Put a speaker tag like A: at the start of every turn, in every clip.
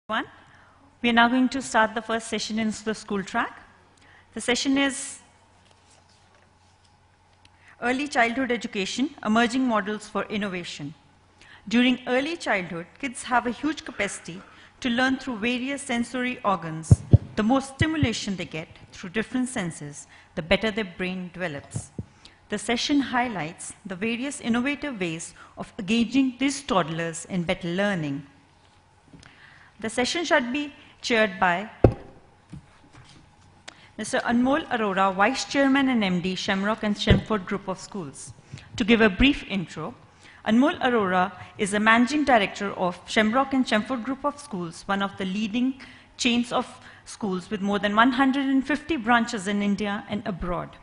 A: We are now going to start the first session in the school track. The session is Early Childhood Education, Emerging Models for Innovation. During early childhood, kids have a huge capacity to learn through various sensory organs. The more stimulation they get through different senses, the better their brain develops. The session highlights the various innovative ways of engaging these toddlers in better learning. The session shall be chaired by Mr. Amol Arora, Vice Chairman and MD, Shemrock and Shemford Group of Schools. To give a brief intro, Amol Arora is a Managing Director of Shemrock and Shemford Group of Schools, one of the leading chains of schools with more than 150 branches in India and abroad.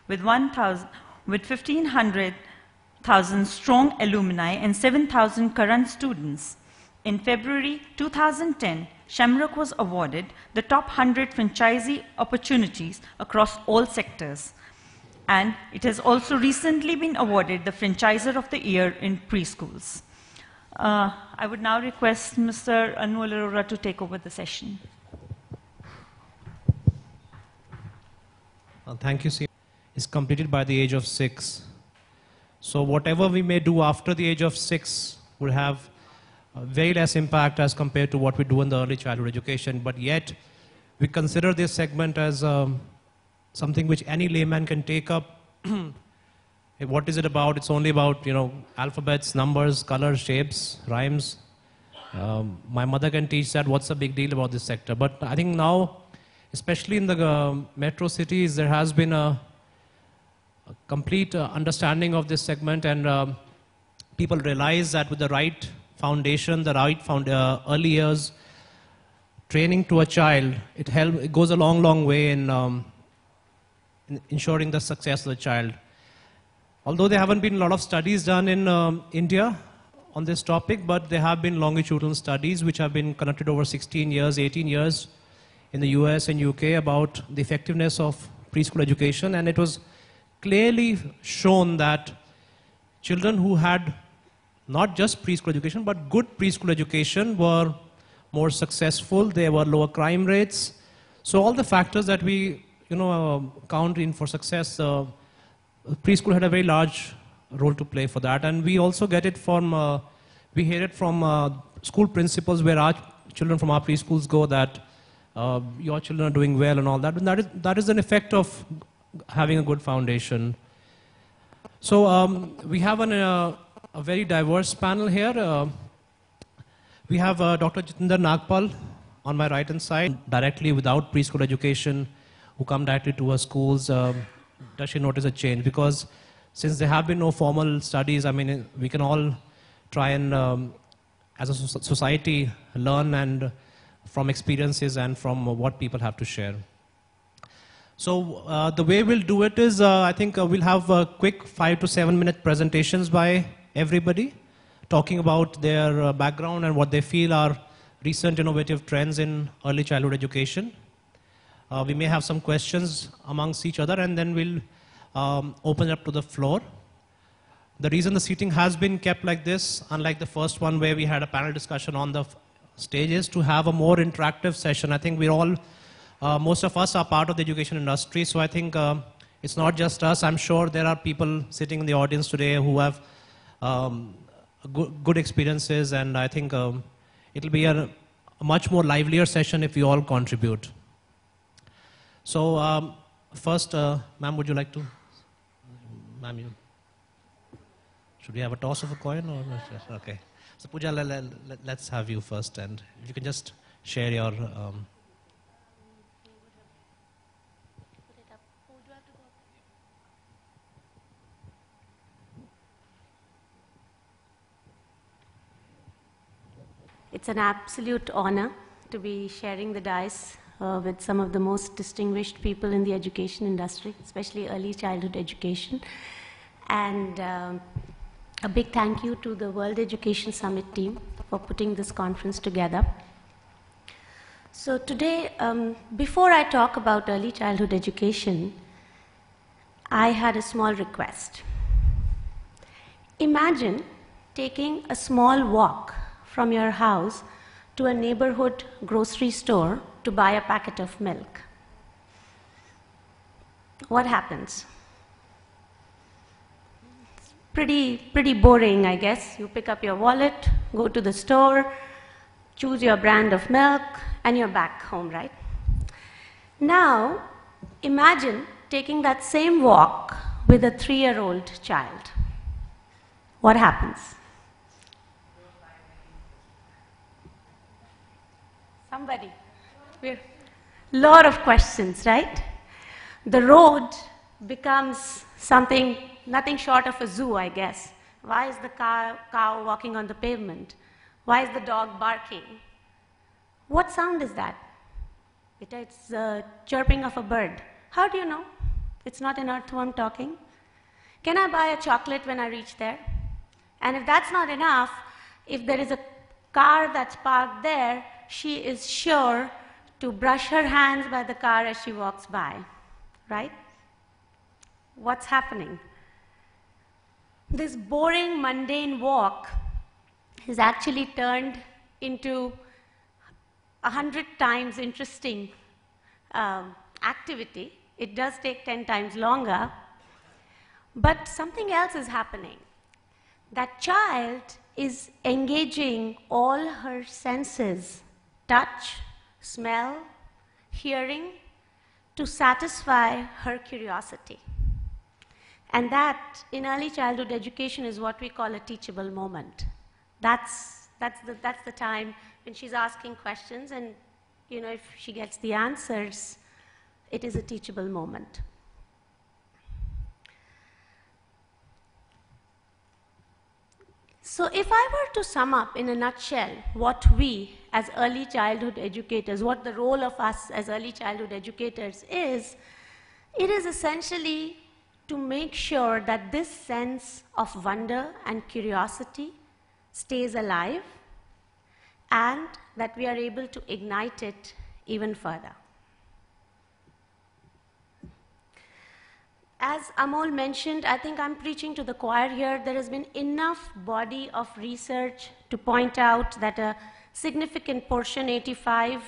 A: With 1,500,000 strong alumni and 7,000 current students. In February 2010, Shemrock was awarded the top 100 franchisee opportunities across all sectors. And it has also recently been awarded the Franchiser of the Year in preschools. I would now request Mr. Amol Arora to take over the session.
B: Thank you, Shri. It's completed by the age of 6. So whatever we may do after the age of 6 will have very less impact as compared to what we do in the early childhood education, but yet we consider this segment as something which any layman can take up. What is it about? It's only about, alphabets, numbers, colors, shapes, rhymes. My mother can teach that. What's the big deal about this sector? But I think now, especially in the metro cities, there has been a complete understanding of this segment, and people realize that with the right foundation, the right early years training to a child, it goes a long way in ensuring the success of the child. Although there haven't been a lot of studies done in India on this topic, but there have been longitudinal studies which have been conducted over 16 years, 18 years in the US and UK about the effectiveness of preschool education, and it was clearly shown that children who had not just preschool education, but good preschool education were more successful. There were lower crime rates. So all the factors that we, count in for success, preschool had a very large role to play for that. And we also get it from, we hear it from school principals where our children from our preschools go that your children are doing well and all that. And that is an effect of having a good foundation. So we have a very diverse panel here. We have Dr. Jitendra Nagpal on my right-hand side, directly without preschool education, who come directly to our schools. Does she notice a change? Because since there have been no formal studies, we can all try and, as a society, learn and from experiences and from what people have to share. So the way we'll do it is, I think we'll have quick 5 to 7 minute presentations by everybody, talking about their background and what they feel are recent innovative trends in early childhood education. We may have some questions amongst each other, and then we'll open it up to the floor. The reason the seating has been kept like this, unlike the first one where we had a panel discussion on the stage, is to have a more interactive session. I think we're all, most of us are part of the education industry, so I think it's not just us. I'm sure there are people sitting in the audience today who have good experiences, and I think it'll be a much more livelier session if we all contribute. So first, ma'am, would you like to? Ma'am, should we have a toss of a coin or not? Okay. So Pooja, let's have you first, and if you can just share your.
C: It's an absolute honor to be sharing the dais with some of the most distinguished people in the education industry, especially early childhood education. And a big thank you to the World Education Summit team for putting this conference together. So today, before I talk about early childhood education, I had a small request. Imagine taking a small walk from your house to a neighborhood grocery store to buy a packet of milk. What happens? Pretty boring, I guess. You pick up your wallet, go to the store, choose your brand of milk, and you're back home, right? Now, imagine taking that same walk with a 3-year-old child. What happens? Somebody. Lot of questions, right? The road becomes something, nothing short of a zoo, I guess. Why is the cow walking on the pavement? Why is the dog barking? What sound is that? It's the chirping of a bird. How do you know? It's not an earthworm talking. Can I buy a chocolate when I reach there? And if that's not enough, if there is a car that's parked there, she is sure to brush her hands by the car as she walks by, right? What's happening? This boring, mundane walk is actually turned into 100 times interesting activity. It does take 10 times longer, but something else is happening. That child is engaging all her senses, touch, smell, hearing, to satisfy her curiosity. And that, in early childhood education, is what we call a teachable moment. That's the time when she's asking questions, and if she gets the answers, it is a teachable moment. So if I were to sum up in a nutshell what we as early childhood educators, what the role of us as early childhood educators is, it is essentially to make sure that this sense of wonder and curiosity stays alive and that we are able to ignite it even further. As Amol mentioned, I think I'm preaching to the choir here. There has been enough body of research to point out that a significant portion, 85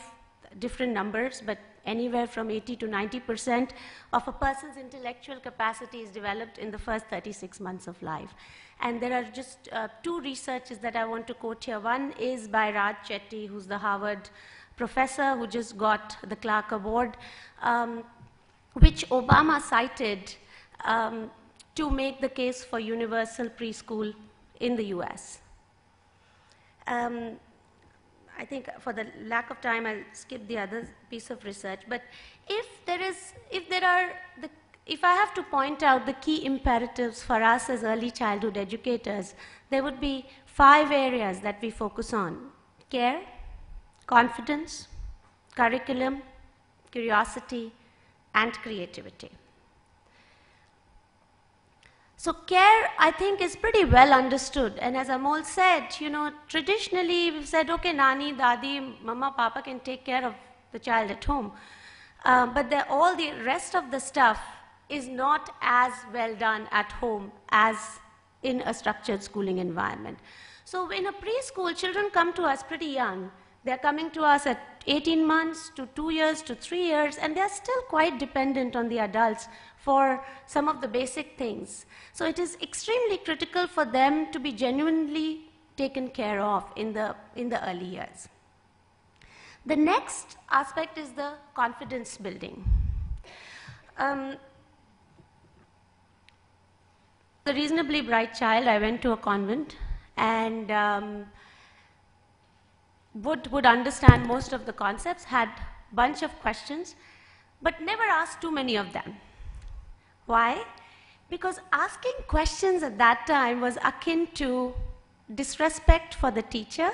C: different numbers, but anywhere from 80 to 90% of a person's intellectual capacity is developed in the first 36 months of life. And there are just 2 researches that I want to quote here. One is by Raj Chetty, who's the Harvard professor who just got the Clark Award, which Obama cited to make the case for universal preschool in the US. I think for the lack of time, I'll skip the other piece of research. But if I have to point out the key imperatives for us as early childhood educators, there would be 5 areas that we focus on: care, confidence, curriculum, curiosity, and creativity. So care, I think, is pretty well understood. And as Amol said, traditionally we've said, okay, Nani, Dadi, Mama, Papa can take care of the child at home. But all the rest of the stuff is not as well done at home as in a structured schooling environment. So in a preschool, children come to us pretty young. They're coming to us at 18 months to 2 years to 3 years, and they're still quite dependent on the adults for some of the basic things. So it is extremely critical for them to be genuinely taken care of in the early years. The next aspect is the confidence building. A reasonably bright child, I went to a convent, and would understand most of the concepts, had a bunch of questions, but never asked too many of them. Why? Because asking questions at that time was akin to disrespect for the teacher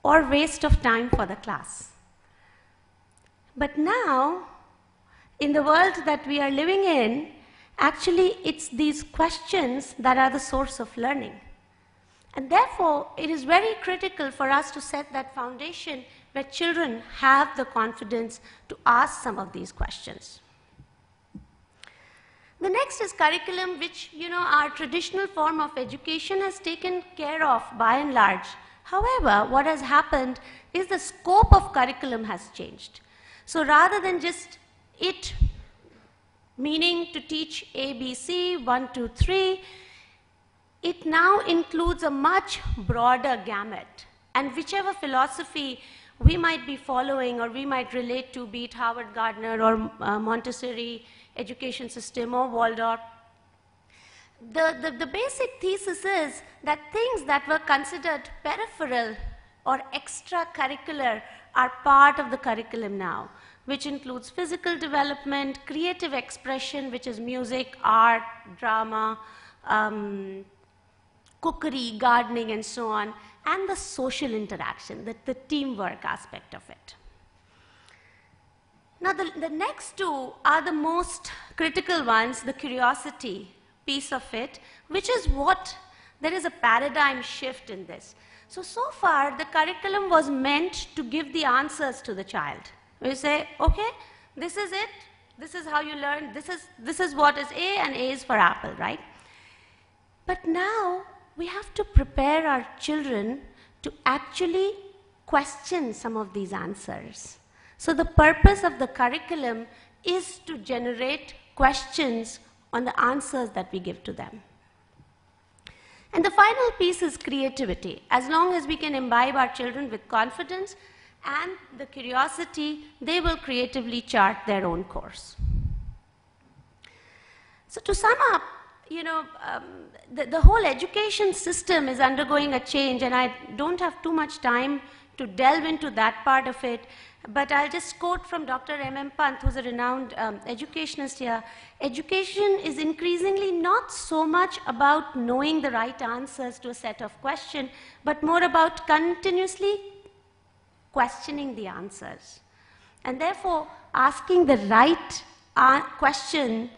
C: or waste of time for the class. But now, in the world that we are living in, actually it's these questions that are the source of learning. And therefore, it is very critical for us to set that foundation where children have the confidence to ask some of these questions. The next is curriculum, which, our traditional form of education has taken care of, by and large, However, what has happened is the scope of curriculum has changed. So rather than just it meaning to teach ABC, 1, 2, 3, it now includes a much broader gamut. And whichever philosophy we might be following or we might relate to, be it Howard Gardner or Montessori education system or Waldorf, the basic thesis is that things that were considered peripheral or extracurricular are part of the curriculum now, which includes physical development, creative expression, which is music, art, drama, cookery, gardening, and so on, and the social interaction, the teamwork aspect of it. Now, the next two are the most critical ones, the curiosity piece of it, which is what, there is a paradigm shift in this. So far, the curriculum was meant to give the answers to the child. We say, okay, this is it, this is how you learn, this is what is A, and A is for apple, right? But now, we have to prepare our children to actually question some of these answers. So the purpose of the curriculum is to generate questions on the answers that we give to them. And the final piece is creativity. As long as we can imbibe our children with confidence and the curiosity, they will creatively chart their own course. So to sum up, you know, the whole education system is undergoing a change, and I don't have too much time to delve into that part of it, but I'll just quote from Dr. M.M. Pant, who's a renowned educationist here. Education is increasingly not so much about knowing the right answers to a set of questions, but more about continuously questioning the answers. And therefore, asking the right question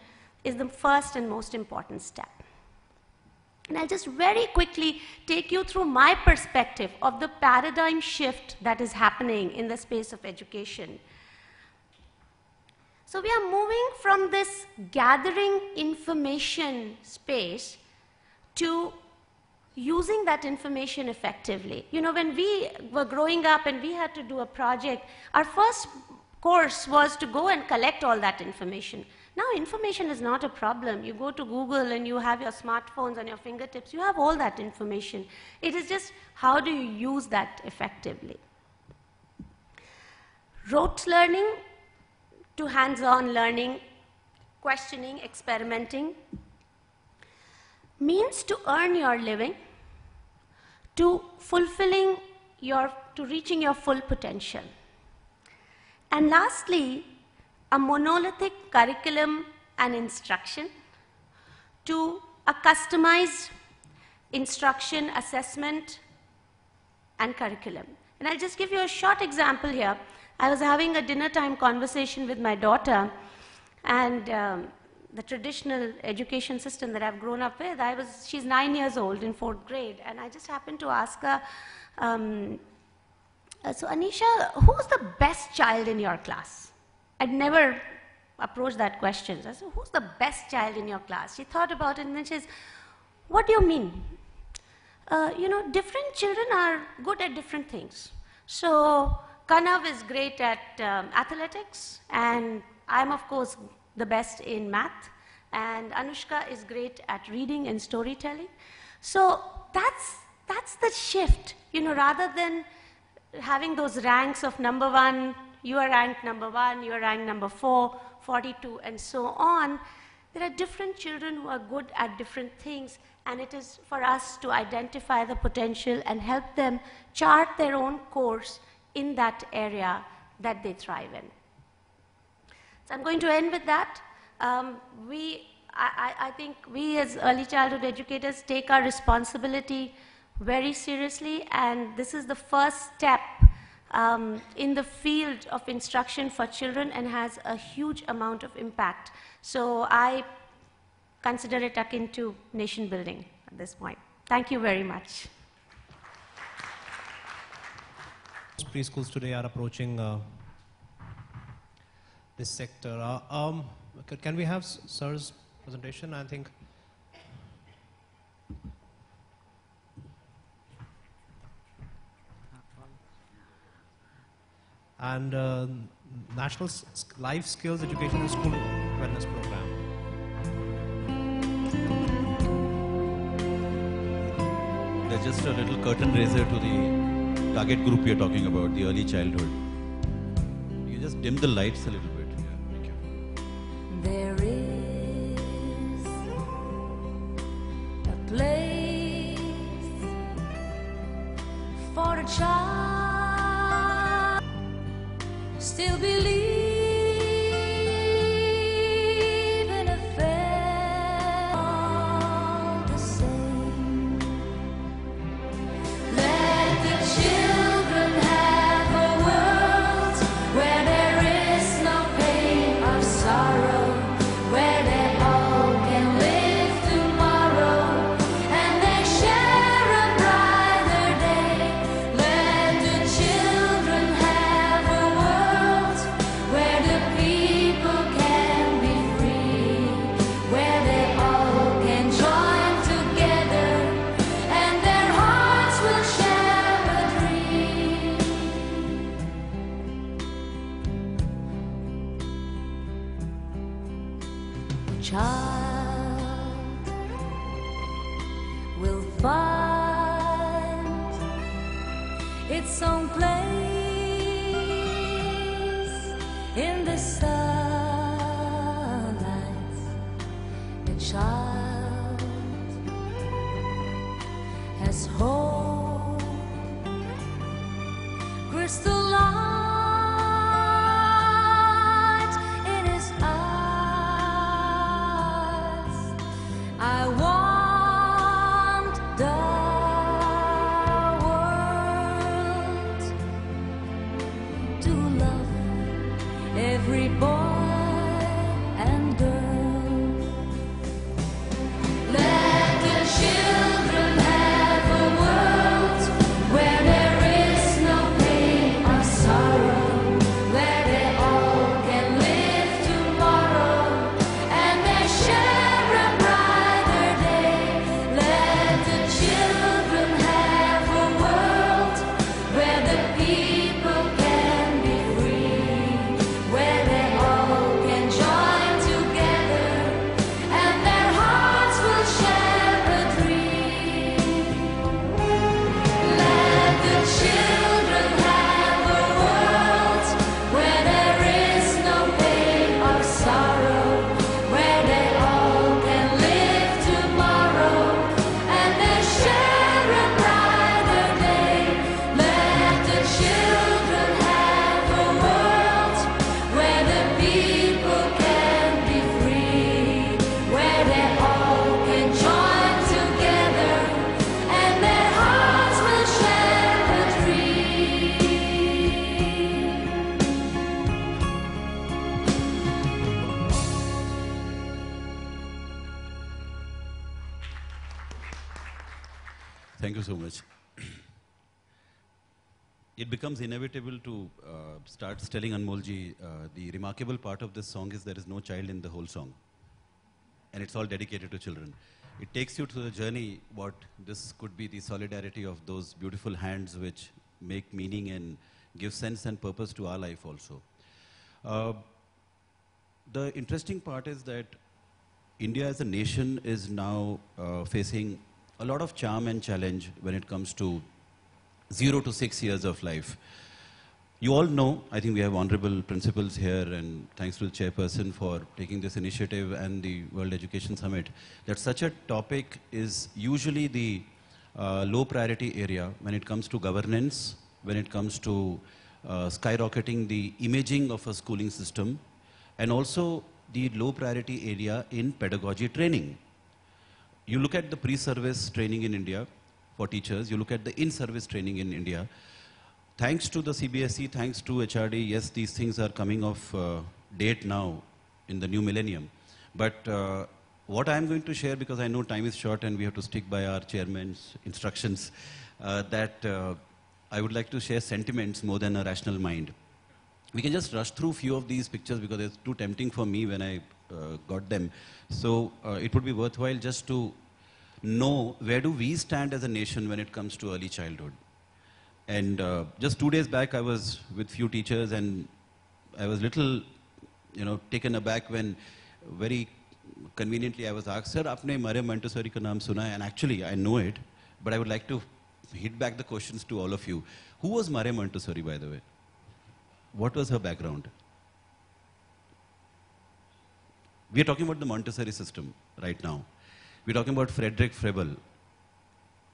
C: is the first and most important step. And I'll just very quickly take you through my perspective of the paradigm shift that is happening in the space of education. So we are moving from this gathering information space to using that information effectively. You know, when we were growing up and we had to do a project, our first course was to go and collect all that information. Now, information is not a problem. You go to Google and you have your smartphones on your fingertips. You have all that information. It is just how do you use that effectively. Rote learning to hands-on learning, questioning, experimenting, means to earn your living, to reaching your full potential. And lastly, a monolithic curriculum and instruction to a customized instruction, assessment, and curriculum. And I'll just give you a short example here. I was having a dinner time conversation with my daughter, and the traditional education system that I've grown up with, she's 9 years old in 4th grade, and I just happened to ask her, so Anisha, who's the best child in your class? I'd never approached that question. I said, who's the best child in your class? She thought about it and then she says, what do you mean? You know, different children are good at different things. So Kanav is great at athletics, and I'm of course the best in math, and Anushka is great at reading and storytelling. So that's the shift, you know, rather than having those ranks of number 1, you are ranked number 1, you are ranked number 4, 42, and so on. There are different children who are good at different things, and it is for us to identify the potential and help them chart their own course in that area that they thrive in. So I'm going to end with that. I think we as early childhood educators take our responsibility very seriously, and this is the first step in the field of instruction for children and has a huge amount of impact. So I consider it akin to nation building at this point. Thank you very much.
B: Preschools today are approaching this sector. Can we have Sir's presentation? I think. and National Life Skills Education and School Wellness Program.
D: There's just a little curtain raiser to the target group we are talking about, the early childhood. You just dim the lights a little bit. Yeah, thank you.
E: There is a place for a child. Still believe in a fair all the same. Let the children have a world where there is no pain or sorrow, where they all can live tomorrow and they share a brighter day. Let the children have a world where the people can be free, where they all can join together and their hearts will share a dream. Child will find its own place in the sunlight. A child has hope, crystal light in his eyes. I want the world to love every boy and girl. Let the children have a world where there is no pain or sorrow, where they all can live tomorrow and they share a brighter day. Let the children have a world where the people can be free, where they all can join together and their hearts will share a dream. Let the children have a world where there is no pain or sorrow, where they all can live tomorrow and they share a brighter day. Let the children have a world where the people can be free, where they all can join together and their hearts will share a dream.
D: Thank you so much. It becomes inevitable to start telling Anmolji, the remarkable part of this song is there is no child in the whole song. And it's all dedicated to children. It takes you to the journey, what this could be the solidarity of those beautiful hands which make meaning and give sense and purpose to our life also. The interesting part is that India as a nation is now facing a lot of charm and challenge when it comes to 0 to 6 years of life. You all know, I think we have honorable principals here, and thanks to the chairperson for taking this initiative and the World Education Summit, that such a topic is usually the low priority area when it comes to governance, when it comes to skyrocketing the imaging of a schooling system, and also the low priority area in pedagogy training. You look at the pre-service training in India for teachers, you look at the in-service training in India. Thanks to the CBSE, thanks to HRD, yes, these things are coming off date now in the new millennium. But what I'm going to share, because I know time is short and we have to stick by our chairman's instructions, that I would like to share sentiments more than a rational mind. We can just rush through a few of these pictures because it's too tempting for me when I got them. So it would be worthwhile just to know where do we stand as a nation when it comes to early childhood. And just 2 days back, I was with few teachers, and I was little, taken aback when very conveniently I was asked, "Sir, आपने Maria Montessori का नाम सुना है?" And actually, I know it, but I would like to hit back the questions to all of you. Who was Maria Montessori, by the way? What was her background? We are talking about the Montessori system right now. We're talking about Frederick Froebel,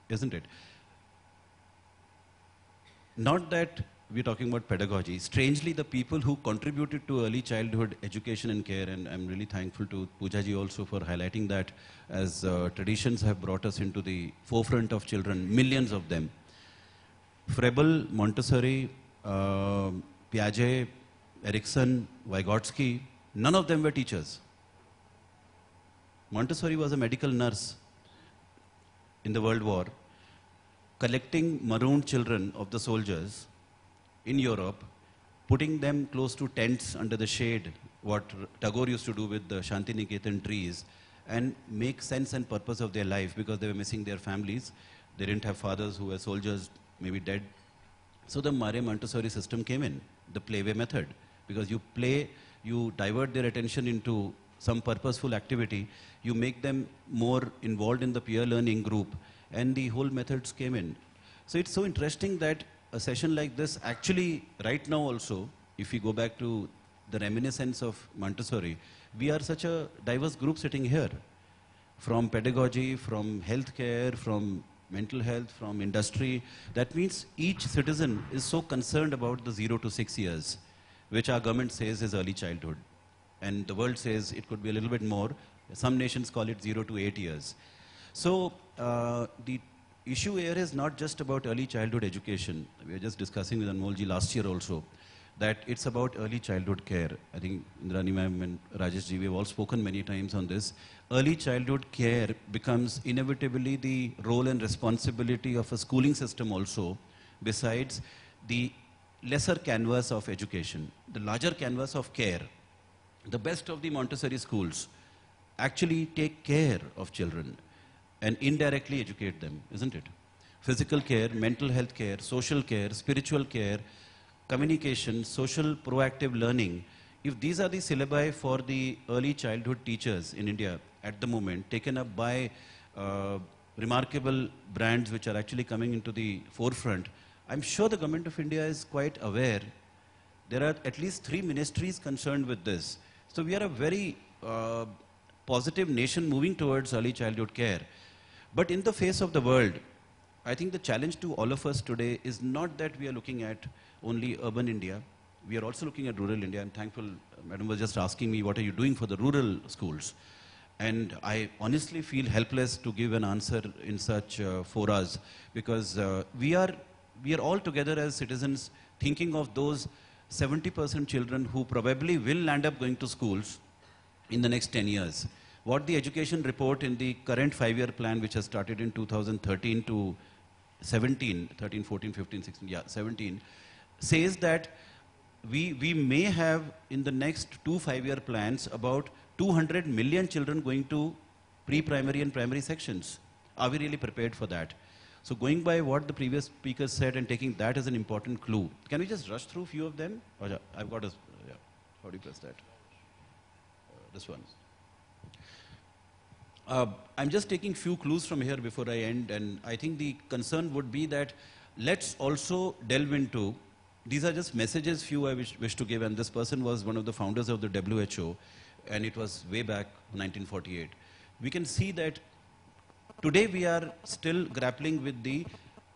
D: isn't it? Not that we're talking about pedagogy. Strangely, the people who contributed to early childhood education and care, and I'm really thankful to Pooja ji also for highlighting that, as traditions have brought us into the forefront of children, millions of them. Froebel, Montessori, Piaget, Erikson, Vygotsky, none of them were teachers. Montessori was a medical nurse in the World War, collecting marooned children of the soldiers in Europe, putting them close to tents under the shade, what Tagore used to do with the Shantiniketan trees, and make sense and purpose of their life because they were missing their families. They didn't have fathers who were soldiers, maybe dead. So the Maria Montessori system came in, the playway method, because you play, you divert their attention into some purposeful activity, you make them more involved in the peer learning group, and the whole methods came in. So it's so interesting that a session like this, actually right now also, if we go back to the reminiscence of Montessori, we are such a diverse group sitting here, from pedagogy, from healthcare, from mental health, from industry. That means each citizen is so concerned about the 0 to 6 years, which our government says is early childhood. And the world says it could be a little bit more. Some nations call it 0 to 8 years. So the issue here is not just about early childhood education. We were just discussing with Amol ji last year also, that it's about early childhood care. I think Indrani ma'am and Rajesh ji, we have all spoken many times on this. Early childhood care becomes inevitably the role and responsibility of a schooling system also, besides the lesser canvas of education, the larger canvas of care. The best of the Montessori schools actually take care of children and indirectly educate them, isn't it? Physical care, mental health care, social care, spiritual care, communication, social proactive learning. If these are the syllabi for the early childhood teachers in India at the moment, taken up by remarkable brands which are actually coming into the forefront, I'm sure the government of India is quite aware. There are at least 3 ministries concerned with this. So we are a very positive nation moving towards early childhood care. But in the face of the world, I think the challenge to all of us today is not that we are looking at only urban India. We are also looking at rural India. I'm thankful, Madam was just asking me, what are you doing for the rural schools? And I honestly feel helpless to give an answer in such forums, because we are all together as citizens thinking of those 70% children who probably will land up going to schools in the next 10 years. What the education report in the current 5-year plan, which has started in 2013 to 17, 13, 14, 15, 16, yeah, 17, says that we may have in the next 2 5-year plans about 200 million children going to pre-primary and primary sections. Are we really prepared for that? So going by what the previous speaker said and taking that as an important clue, can we just rush through a few of them? Oh, yeah, I've got a, yeah. How do you press that? This one. I'm just taking few clues from here before I end, and I think the concern would be that let's also delve into, these are just messages few I wish to give, and this person was one of the founders of the WHO, and it was way back 1948. We can see that today we are still grappling with the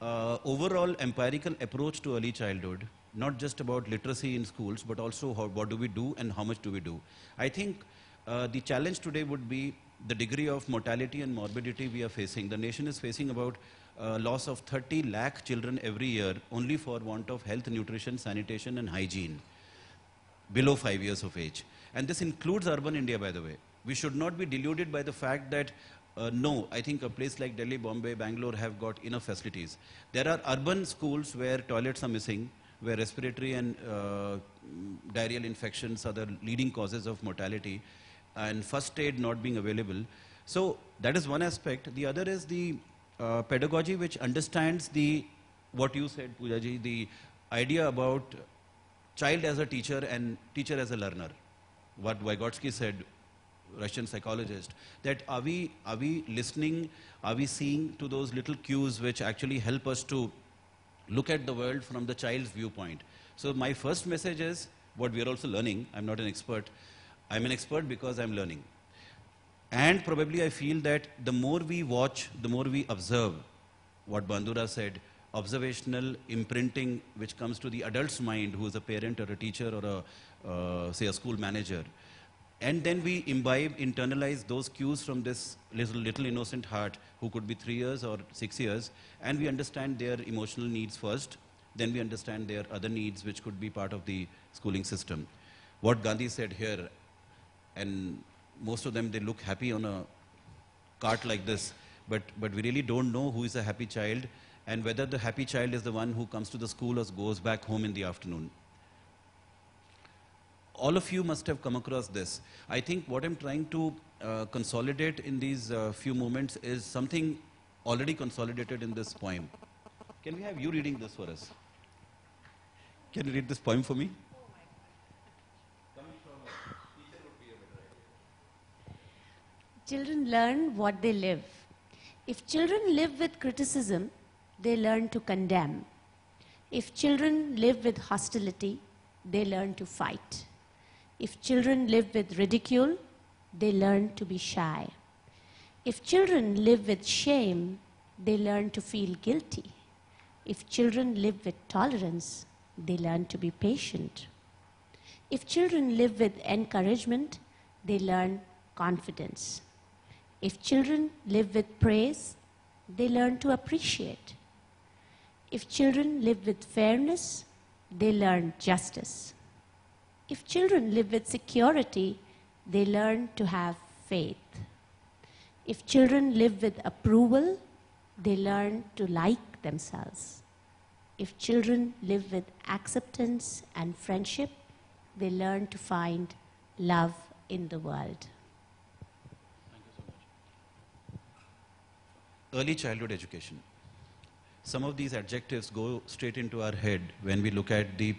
D: overall empirical approach to early childhood, not just about literacy in schools, but also what do we do and how much do we do. I think the challenge today would be the degree of mortality and morbidity we are facing. The nation is facing about loss of 30 lakh children every year only for want of health, nutrition, sanitation and hygiene below 5 years of age. And this includes urban India, by the way. We should not be deluded by the fact that no, I think a place like Delhi, Bombay, Bangalore have got enough facilities. There are urban schools where toilets are missing, where respiratory and diarrheal infections are the leading causes of mortality, and first aid not being available. So that is one aspect. The other is the pedagogy which understands the what you said, Pooja ji, the idea about child as a teacher and teacher as a learner. What Vygotsky said, Russian psychologist, that are we listening, are we seeing to those little cues which actually help us to look at the world from the child's viewpoint. So my first message is what we are also learning. I'm not an expert. I'm an expert because I'm learning. And probably I feel that the more we watch, the more we observe, what Bandura said, observational imprinting which comes to the adult's mind who is a parent or a teacher or a, say a school manager. And then we imbibe, internalize those cues from this little innocent heart who could be 3 years or 6 years, and we understand their emotional needs first, then we understand their other needs which could be part of the schooling system. What Gandhi said here, and most of them, they look happy on a cart like this, but we really don't know who is a happy child and whether the happy child is the one who comes to the school or goes back home in the afternoon. All of you must have come across this. I think what I'm trying to consolidate in these few moments is something already consolidated in this poem. Can we have you reading this for us? Can you read this poem for me?
C: Children learn what they live. If children live with criticism, they learn to condemn. If children live with hostility, they learn to fight. If children live with ridicule, they learn to be shy. If children live with shame, they learn to feel guilty. If children live with tolerance, they learn to be patient. If children live with encouragement, they learn confidence. If children live with praise, they learn to appreciate. If children live with fairness, they learn justice. If children live with security, they learn to have faith. If children live with approval, they learn to like themselves. If children live with acceptance and friendship, they learn to find love in the world.
D: Thank you so much. Early childhood education. Some of these adjectives go straight into our head when we look at the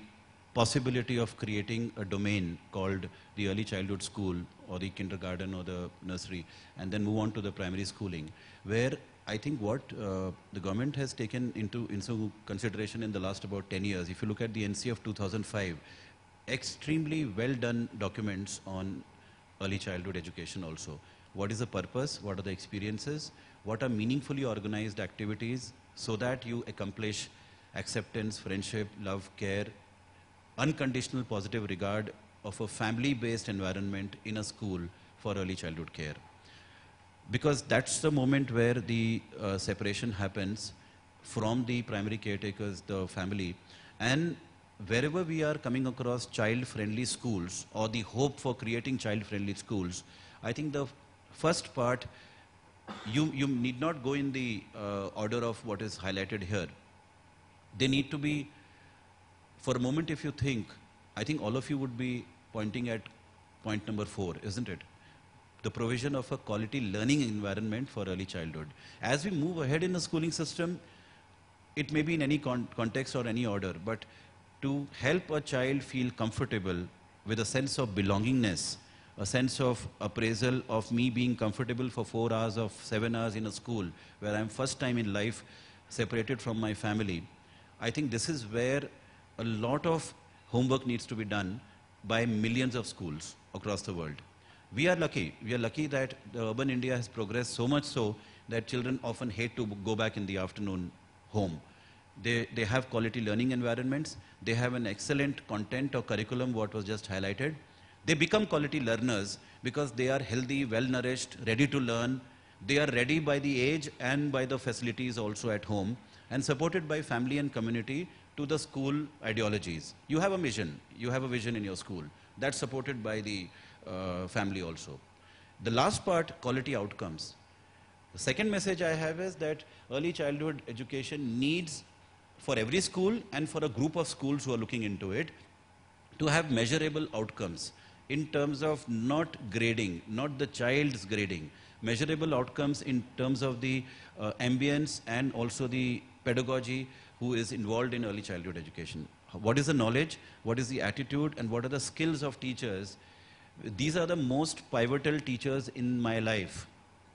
D: possibility of creating a domain called the early childhood school or the kindergarten or the nursery, and then move on to the primary schooling, where I think what the government has taken into consideration in the last about 10 years, if you look at the NC of 2005, extremely well done documents on early childhood education also. What is the purpose? What are the experiences? What are meaningfully organized activities so that you accomplish acceptance, friendship, love, care, unconditional positive regard of a family-based environment in a school for early childhood care. Because that's the moment where the separation happens from the primary caretakers, the family, and wherever we are coming across child-friendly schools or the hope for creating child-friendly schools, I think the first part, you need not go in the order of what is highlighted here. They need to be, for a moment if you think, I think all of you would be pointing at point number 4, isn't it? The provision of a quality learning environment for early childhood. As we move ahead in the schooling system, it may be in any context or any order, but to help a child feel comfortable with a sense of belongingness, a sense of appraisal of me being comfortable for 4 hours or 7 hours in a school where I'm first time in life separated from my family. I think this is where a lot of homework needs to be done by millions of schools across the world. We are lucky that the urban India has progressed so much so that children often hate to go back in the afternoon home. They have quality learning environments. They have an excellent content or curriculum, what was just highlighted. They become quality learners because they are healthy, well-nourished, ready to learn. They are ready by the age and by the facilities also at home and supported by family and community to the school ideologies. You have a vision. You have a vision in your school. That's supported by the family also. The last part, quality outcomes. The second message I have is that early childhood education needs, for every school and for a group of schools who are looking into it, to have measurable outcomes in terms of not grading, not the child's grading, measurable outcomes in terms of the ambience and also the pedagogy who is involved in early childhood education. What is the knowledge, what is the attitude, and what are the skills of teachers? These are the most pivotal teachers in my life.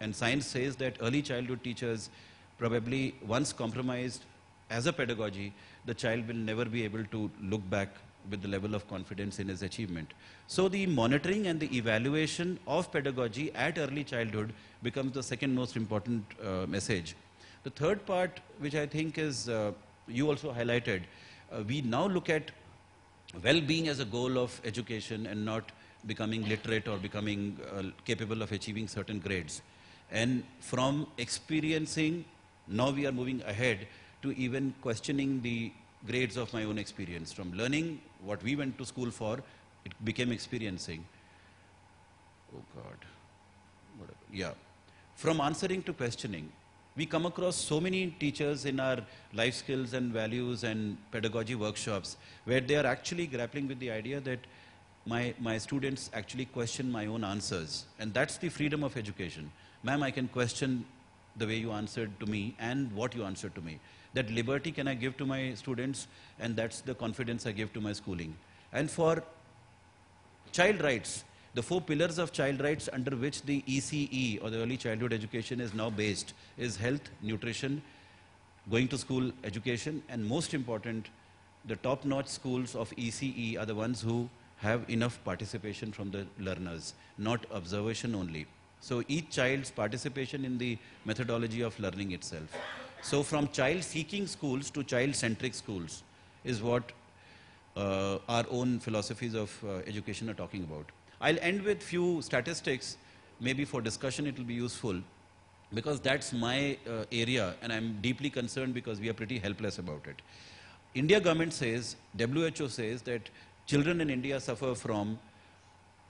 D: And science says that early childhood teachers probably once compromised as a pedagogy, the child will never be able to look back with the level of confidence in his achievement. So the monitoring and the evaluation of pedagogy at early childhood becomes the second most important message. The third part, which I think is, you also highlighted, we now look at well-being as a goal of education and not becoming literate or becoming capable of achieving certain grades. And from experiencing, now we are moving ahead to even questioning the grades of my own experience. From learning what we went to school for, it became experiencing. Oh God. Whatever. Yeah. From answering to questioning. We come across so many teachers in our life skills and values and pedagogy workshops where they are actually grappling with the idea that my students actually question my own answers. And that's the freedom of education. Ma'am, I can question the way you answered to me and what you answered to me. That liberty can I give to my students, and that's the confidence I give to my schooling. And for child rights, the 4 pillars of child rights under which the ECE, or the early childhood education, is now based is health, nutrition, going to school education, and most important, the top-notch schools of ECE are the ones who have enough participation from the learners, not observation only. So each child's participation in the methodology of learning itself. So from child-seeking schools to child-centric schools is what our own philosophies of education are talking about. I'll end with few statistics. Maybe for discussion it will be useful, because that's my area, and I'm deeply concerned because we are pretty helpless about it. India government says, WHO says that children in India suffer from,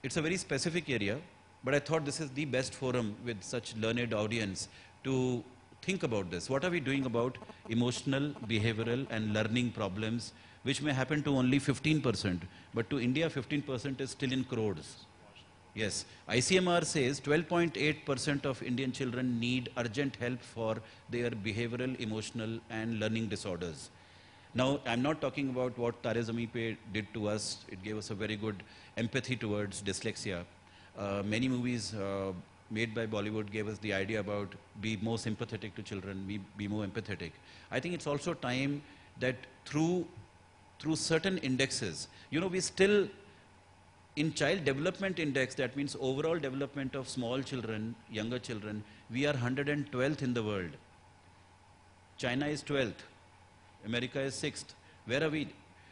D: it's a very specific area, but I thought this is the best forum with such learned audience to think about this. What are we doing about emotional, behavioral and learning problems, which may happen to only 15%, but to India 15% is still in crores. Yes, ICMR says 12.8% of Indian children need urgent help for their behavioral, emotional and learning disorders. Now, I'm not talking about what Tare Zameen Pe did to us. It gave us a very good empathy towards dyslexia. Many movies made by Bollywood gave us the idea about be more sympathetic to children, be more empathetic. I think it's also time that through certain indexes, you know, we still, in child development index, that means overall development of small children, younger children, we are 112th in the world. China is 12th. America is 6th. Where are we?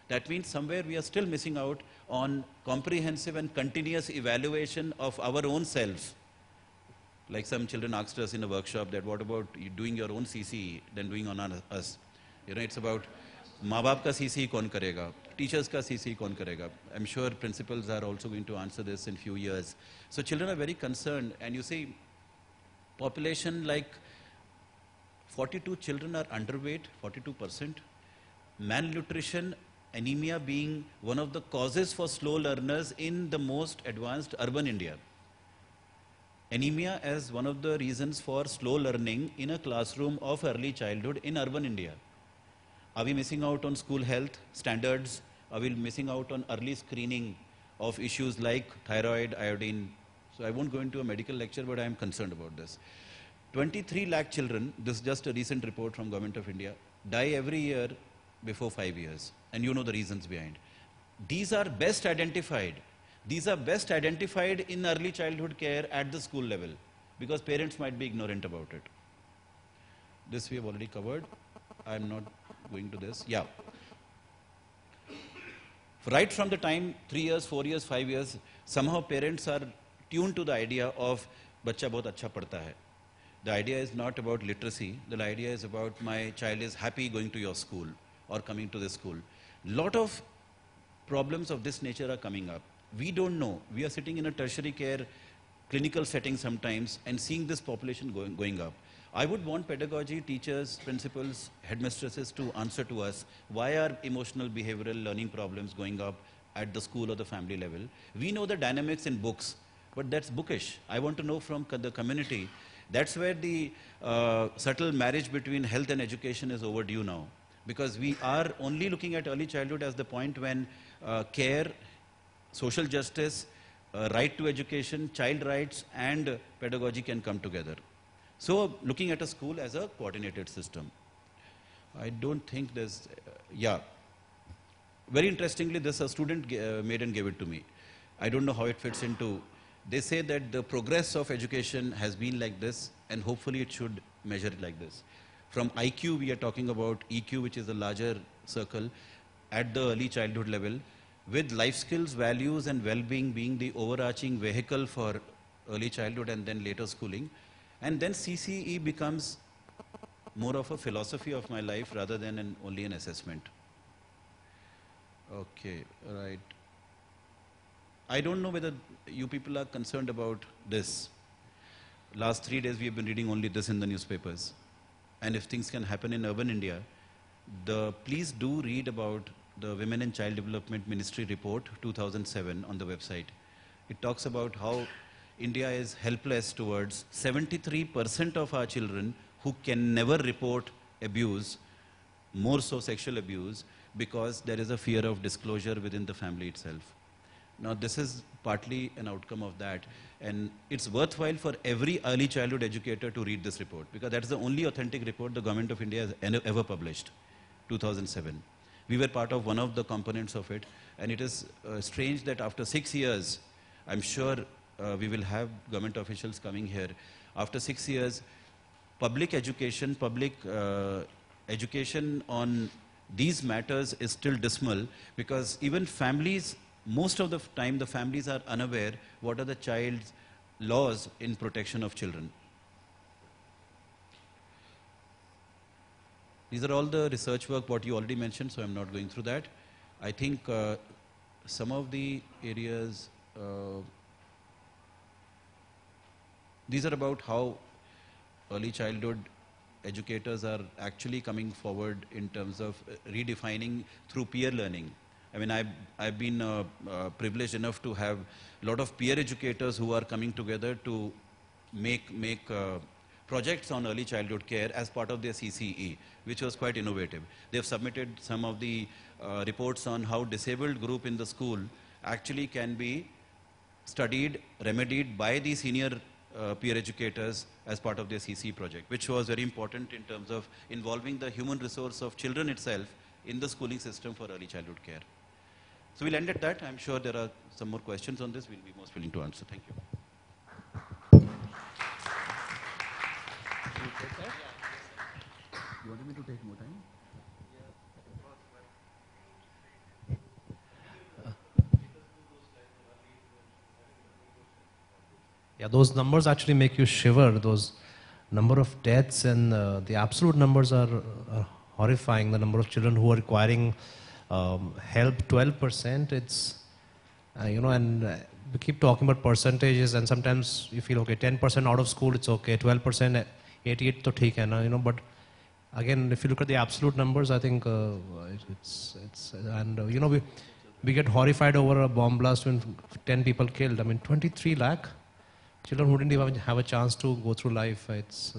D: That means somewhere we are still missing out on comprehensive and continuous evaluation of our own selves. Like some children asked us in a workshop that what about you doing your own CCE than doing on us? You know, it's about माँ बाप का CCE कौन करेगा, teachers का CCE कौन करेगा. I'm sure principals are also going to answer this in few years. So children are very concerned, and you see population like 42 children are underweight, 42%. Malnutrition, anemia being one of the causes for slow learners in the most advanced urban India. Anemia as one of the reasons for slow learning in a classroom of early childhood in urban India. Are we missing out on school health standards? Are we missing out on early screening of issues like thyroid, iodine? So I won't go into a medical lecture, but I am concerned about this. 23 lakh children, this is just a recent report from Government of India, die every year before 5 years. And you know the reasons behind. These are best identified. These are best identified in early childhood care at the school level, because parents might be ignorant about it. This we have already covered. I am not going to this. Yeah. Right from the time 3 years, 4 years, 5 years, somehow parents are tuned to the idea of "Bachcha bahut acha padhta hai." The idea is not about literacy. The idea is about my child is happy going to your school or coming to this school. Lot of problems of this nature are coming up. We don't know. We are sitting in a tertiary care clinical setting sometimes and seeing this population going up. I would want pedagogy, teachers, principals, headmistresses to answer to us, why are emotional behavioral learning problems going up at the school or the family level? We know the dynamics in books, but that's bookish. I want to know from the community That's where the subtle marriage between health and education is overdue now. Because we are only looking at early childhood as the point when care, social justice, right to education, child rights, and pedagogy can come together. So looking at a school as a coordinated system. I don't think there's, yeah. Very interestingly, this a student made and gave it to me. I don't know how it fits into, they say that the progress of education has been like this, and hopefully it should measure it like this. From IQ, we are talking about EQ, which is a larger circle, at the early childhood level, with life skills, values, and well-being being the overarching vehicle for early childhood and then later schooling. And then CCE becomes more of a philosophy of my life rather than only an assessment. Okay, right. I don't know whether you people are concerned about this. Last 3 days we have been reading only this in the newspapers. And if things can happen in urban India, please do read about the Women and Child Development Ministry report 2007 on the website. It talks about how India is helpless towards 73% of our children who can never report abuse, more so sexual abuse, because there is a fear of disclosure within the family itself. Now this is partly an outcome of that, and it's worthwhile for every early childhood educator to read this report, because that's the only authentic report the Government of India has ever published, 2007. We were part of one of the components of it, and it is strange that after 6 years, I'm sure we will have government officials coming here. After 6 years, public education on these matters is still dismal, because even families, most of the time the families are unaware what are the child's laws in protection of children. These are all the research work what you already mentioned, so I'm not going through that. I think some of the areas, these are about how early childhood educators are actually coming forward in terms of redefining through peer learning. I mean, I've been privileged enough to have a lot of peer educators who are coming together to make projects on early childhood care as part of their CCE, which was quite innovative. They have submitted some of the reports on how disabled group in the school actually can be studied, remedied by the senior peer educators as part of their CCE project, which was very important in terms of involving the human resource of children itself in the schooling system for early childhood care. So we'll end at that. I'm sure there are some more questions on this. We'll be most willing to answer. Thank you. You wanted me to take more time?
B: Yeah, those numbers actually make you shiver. Those number of deaths and the absolute numbers are horrifying. The number of children who are requiring help, 12%. It's, and we keep talking about percentages, and sometimes you feel, okay, 10% out of school, it's okay. 12%, 88 to theek hai na, but again, if you look at the absolute numbers, I think we get horrified over a bomb blast when 10 people killed. I mean, 23 lakh children who didn't even have a chance to go through life. It's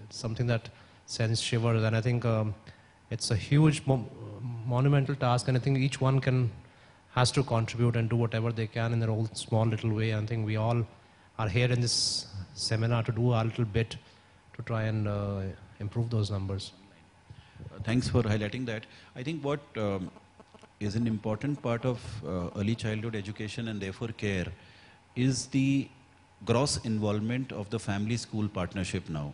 B: something that sends shivers, and I think it's a huge monumental task, and I think each one has to contribute and do whatever they can in their own small little way. I think we all are here in this seminar to do our little bit to try and improve those numbers.
D: Thanks for highlighting that. I think what is an important part of early childhood education and therefore care is the gross involvement of the family-school partnership now.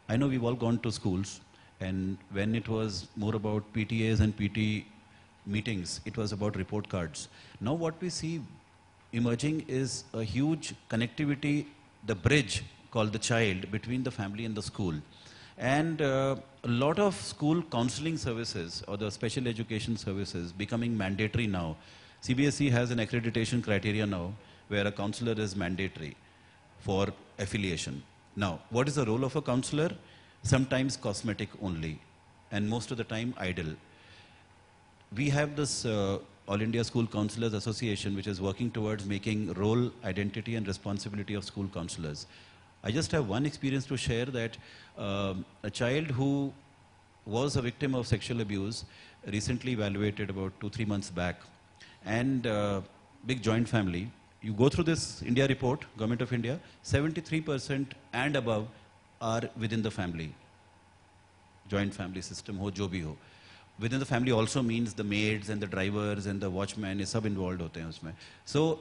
D: I know we've all gone to schools, and when it was more about PTAs and PT meetings, it was about report cards. Now what we see emerging is a huge connectivity, the bridge called the child, between the family and the school. And a lot of school counseling services or the special education services becoming mandatory now. CBSE has an accreditation criteria now where a counselor is mandatory for affiliation. Now, what is the role of a counselor? Sometimes cosmetic only, and most of the time idle. We have this All India School Counselors Association, which is working towards making role, identity, and responsibility of school counselors. I just have one experience to share that a child who was a victim of sexual abuse, recently evaluated about 2-3 months back, and big joint family. You go through this India report, Government of India, 73% and above are within the family. Joint family system ho, jo bhi ho. Within the family also means the maids and the drivers and the watchmen is sab involved hote hain usme. So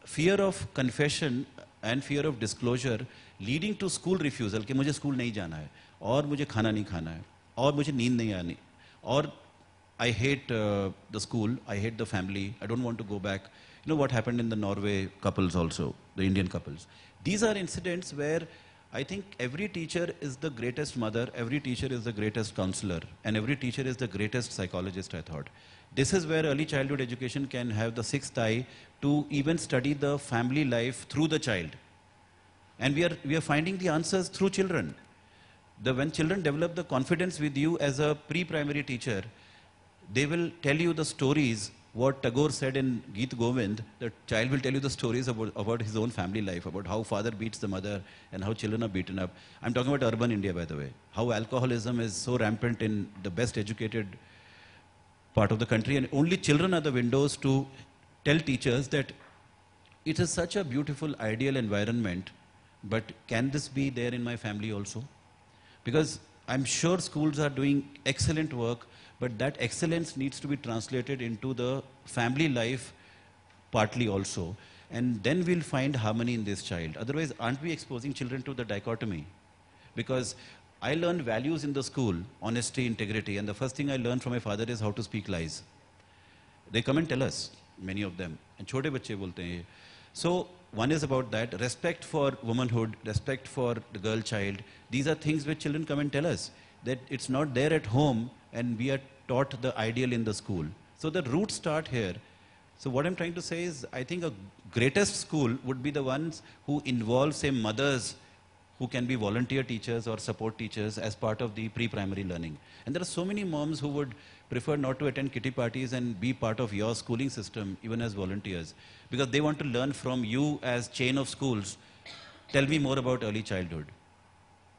D: fear of confession and fear of disclosure leading to school refusal कि मुझे school नहीं जाना है और मुझे खाना नहीं खाना है और मुझे नींद नहीं आनी और I hate the school, I hate the family, I don't want to go back. You know what happened in the Norway couples also, the Indian couples. These are incidents where I think every teacher is the greatest mother, every teacher is the greatest counselor, and every teacher is the greatest psychologist, I thought. This is where early childhood education can have the sixth eye to even study the family life through the child. And we are finding the answers through children. When children develop the confidence with you as a pre-primary teacher, they will tell you the stories, what Tagore said in Geet Govind, the child will tell you the stories about his own family life, about how father beats the mother and how children are beaten up. I'm talking about urban India, by the way. How alcoholism is so rampant in the best educated part of the country, and only children are the windows to tell teachers that it is such a beautiful, ideal environment, but can this be there in my family also? Because I'm sure schools are doing excellent work, but that excellence needs to be translated into the family life partly also. And then we'll find harmony in this child. Otherwise, aren't we exposing children to the dichotomy? Because I learned values in the school, honesty, integrity, and the first thing I learned from my father is how to speak lies. They come and tell us, many of them. And chote bacche bolte hain ye. So one is about that, respect for womanhood, respect for the girl child. These are things which children come and tell us, that it's not there at home and we are taught the ideal in the school. So the roots start here. So what I'm trying to say is, I think a greatest school would be the ones who involve, say, mothers who can be volunteer teachers or support teachers as part of the pre-primary learning. And there are so many moms who would prefer not to attend kitty parties and be part of your schooling system, even as volunteers, because they want to learn from you as chain of schools. Tell me more about early childhood.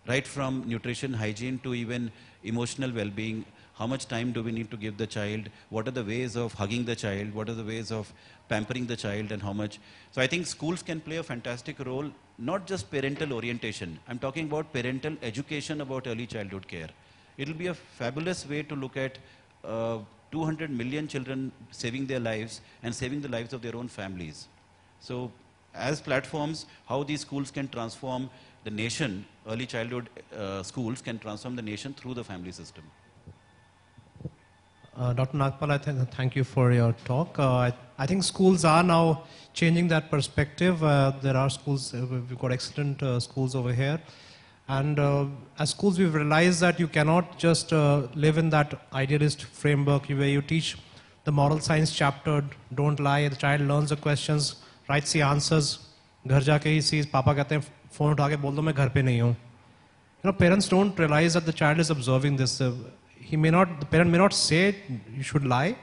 D: Right from nutrition, hygiene to even emotional well-being. How much time do we need to give the child? What are the ways of hugging the child? What are the ways of pampering the child, and how much? So I think schools can play a fantastic role, not just parental orientation. I'm talking about parental education about early childhood care. It'll be a fabulous way to look at 200 million children saving their lives and saving the lives of their own families. So as platforms, how these schools can transform the nation, early childhood schools can transform the nation through the family system.
B: Dr. Nagpal, thank you for your talk. I think schools are now changing that perspective. There are schools, we've got excellent schools over here. And as schools, we've realized that you cannot just live in that idealist framework where you teach the moral science chapter, don't lie, the child learns the questions, writes the answers, घर जाके he sees, पापा कहते हैं phone उठा के बोल दो मैं घर पे नहीं हूँ. You know, parents don't realize that the child is observing this. The parent may not say you should lie,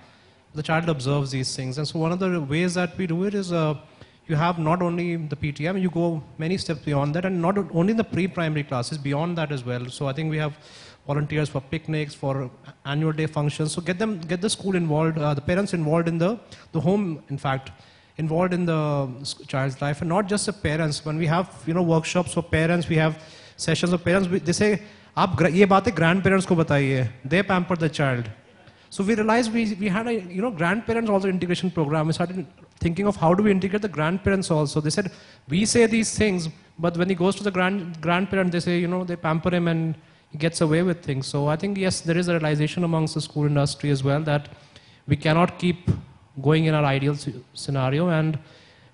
B: the child observes these things. And so one of the ways that we do it is you have not only the PTM, you go many steps beyond that, and not only in the pre-primary classes, beyond that as well. So I think we have volunteers for picnics, for annual day functions. So get the school involved, the parents involved in the home, in fact, involved in the child's life, and not just the parents. When we have workshops for parents, we have sessions of parents. They say, आप ये बातें grandparents को बताइए. They pamper the child. So we realized we had a grandparents also integration program. We started thinking of how do we integrate the grandparents also. They said we say these things, but when he goes to the grandparent, they say they pamper him and he gets away with things. So I think yes, there is a realization amongst the school industry as well that we cannot keep going in our ideal scenario and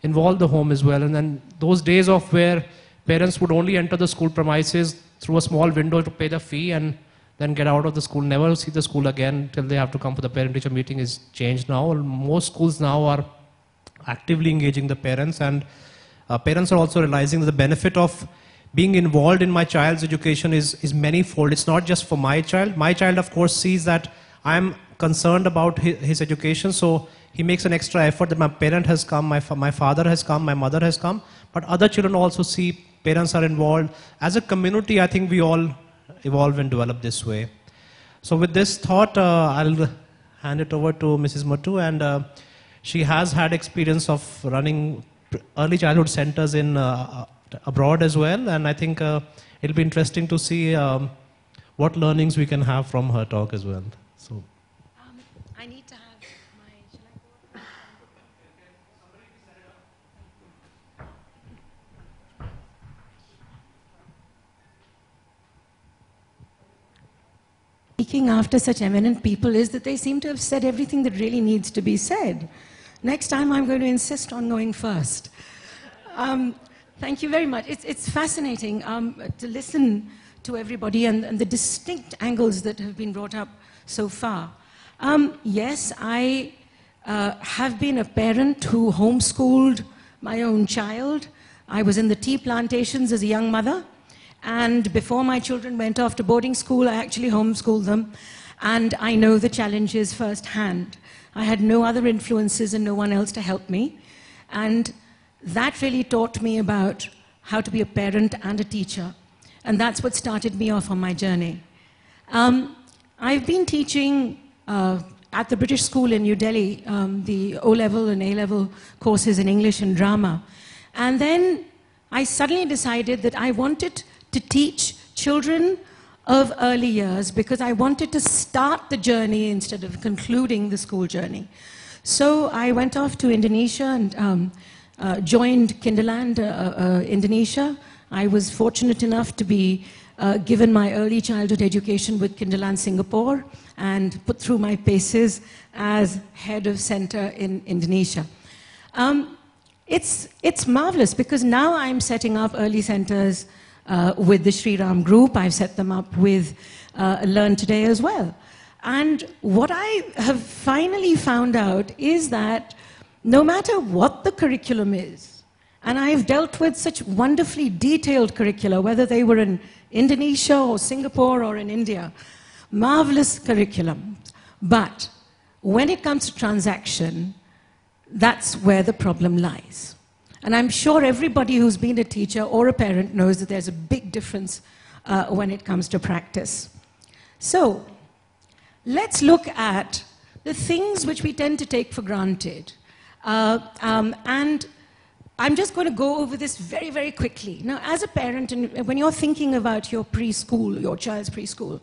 B: involve the home as well. And then those days of where parents would only enter the school premises through a small window to pay the fee and then get out of the school, never see the school again till they have to come for the parent-teacher meeting is changed now. Most schools now are actively engaging the parents, and parents are also realizing that the benefit of being involved in my child's education is manifold. It's not just for my child. My child, of course, sees that I'm concerned about his education, so he makes an extra effort that my parent has come, my father has come, my mother has come, but other children also see parents are involved. As a community, I think we all evolve and develop this way. So with this thought, I'll hand it over to Mrs. Muttoo, and she has had experience of running early childhood centers in abroad as well, and I think it'll be interesting to see what learnings we can have from her talk as well. So.
F: I need to have my, shall I go? Speaking after such eminent people is that they seem to have said everything that really needs to be said. Next time I'm going to insist on going first. Thank you very much. It's fascinating to listen to everybody and the distinct angles that have been brought up so far. Yes, I have been a parent who homeschooled my own child. I was in the tea plantations as a young mother, and before my children went off to boarding school, I actually homeschooled them, and I know the challenges firsthand. I had no other influences and no one else to help me, and that really taught me about how to be a parent and a teacher, and that's what started me off on my journey. I've been teaching at the British School in New Delhi, the O-level and A-level courses in English and drama. And then I suddenly decided that I wanted to teach children of early years because I wanted to start the journey instead of concluding the school journey. So I went off to Indonesia and joined Kinderland, Indonesia. I was fortunate enough to be given my early childhood education with Kinderland Singapore and put through my paces as head of center in Indonesia. It's marvelous because now I'm setting up early centers with the Shri group. I've set them up with Learn Today as well. And what I have finally found out is that no matter what the curriculum is, and I've dealt with such wonderfully detailed curricula, whether they were in Indonesia or Singapore or in India, marvelous curriculum. But when it comes to transaction, that's where the problem lies. And I'm sure everybody who's been a teacher or a parent knows that there's a big difference when it comes to practice. So let's look at the things which we tend to take for granted. And I'm just going to go over this very, very quickly. Now, as a parent, and when you're thinking about your preschool, your child's preschool,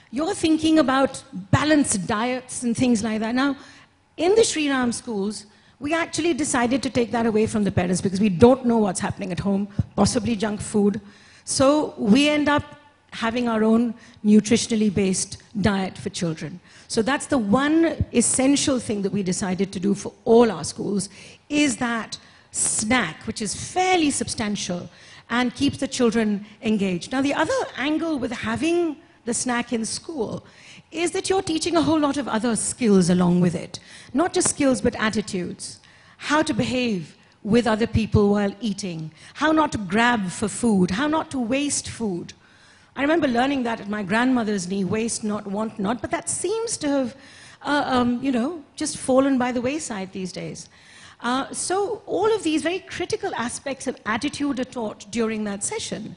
F: you're thinking about balanced diets and things like that. Now, in the Shri schools, we actually decided to take that away from the parents because we don't know what's happening at home, possibly junk food. So we end up having our own nutritionally based diet for children. So that's the one essential thing that we decided to do for all our schools, is that snack, which is fairly substantial and keeps the children engaged. Now, the other angle with having the snack in school is that you're teaching a whole lot of other skills along with it. Not just skills, but attitudes. How to behave with other people while eating. How not to grab for food. How not to waste food. I remember learning that at my grandmother's knee, waste not, want not, but that seems to have, just fallen by the wayside these days. So all of these very critical aspects of attitude are taught during that session.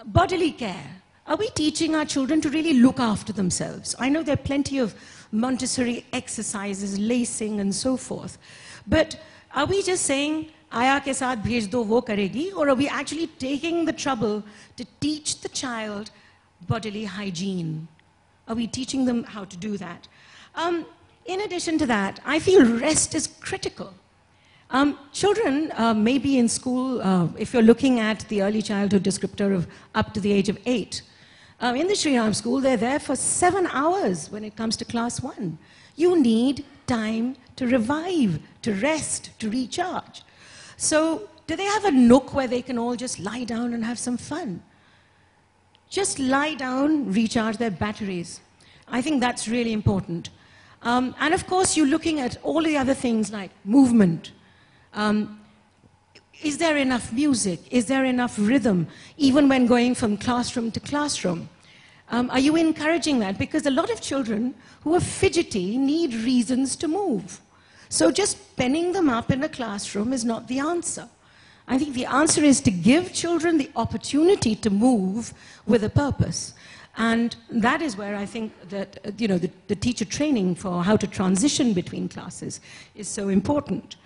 F: Bodily care. Are we teaching our children to really look after themselves? I know there are plenty of Montessori exercises, lacing and so forth. But are we just saying, Aya ke saath bhej do, wo karegi? Or are we actually taking the trouble to teach the child bodily hygiene? Are we teaching them how to do that? In addition to that, I feel rest is critical. Children may be in school, if you're looking at the early childhood descriptor of up to the age of 8, in the Shri school, they're there for 7 hours when it comes to class 1. You need time to revive, to rest, to recharge. So do they have a nook where they can all just lie down and have some fun? Just lie down, recharge their batteries. I think that's really important. And of course, you're looking at all the other things like movement. Is there enough music? Is there enough rhythm, even when going from classroom to classroom? Are you encouraging that? Because a lot of children who are fidgety need reasons to move. So just penning them up in a classroom is not the answer. I think the answer is to give children the opportunity to move with a purpose. And that is where I think that the teacher training for how to transition between classes is so important.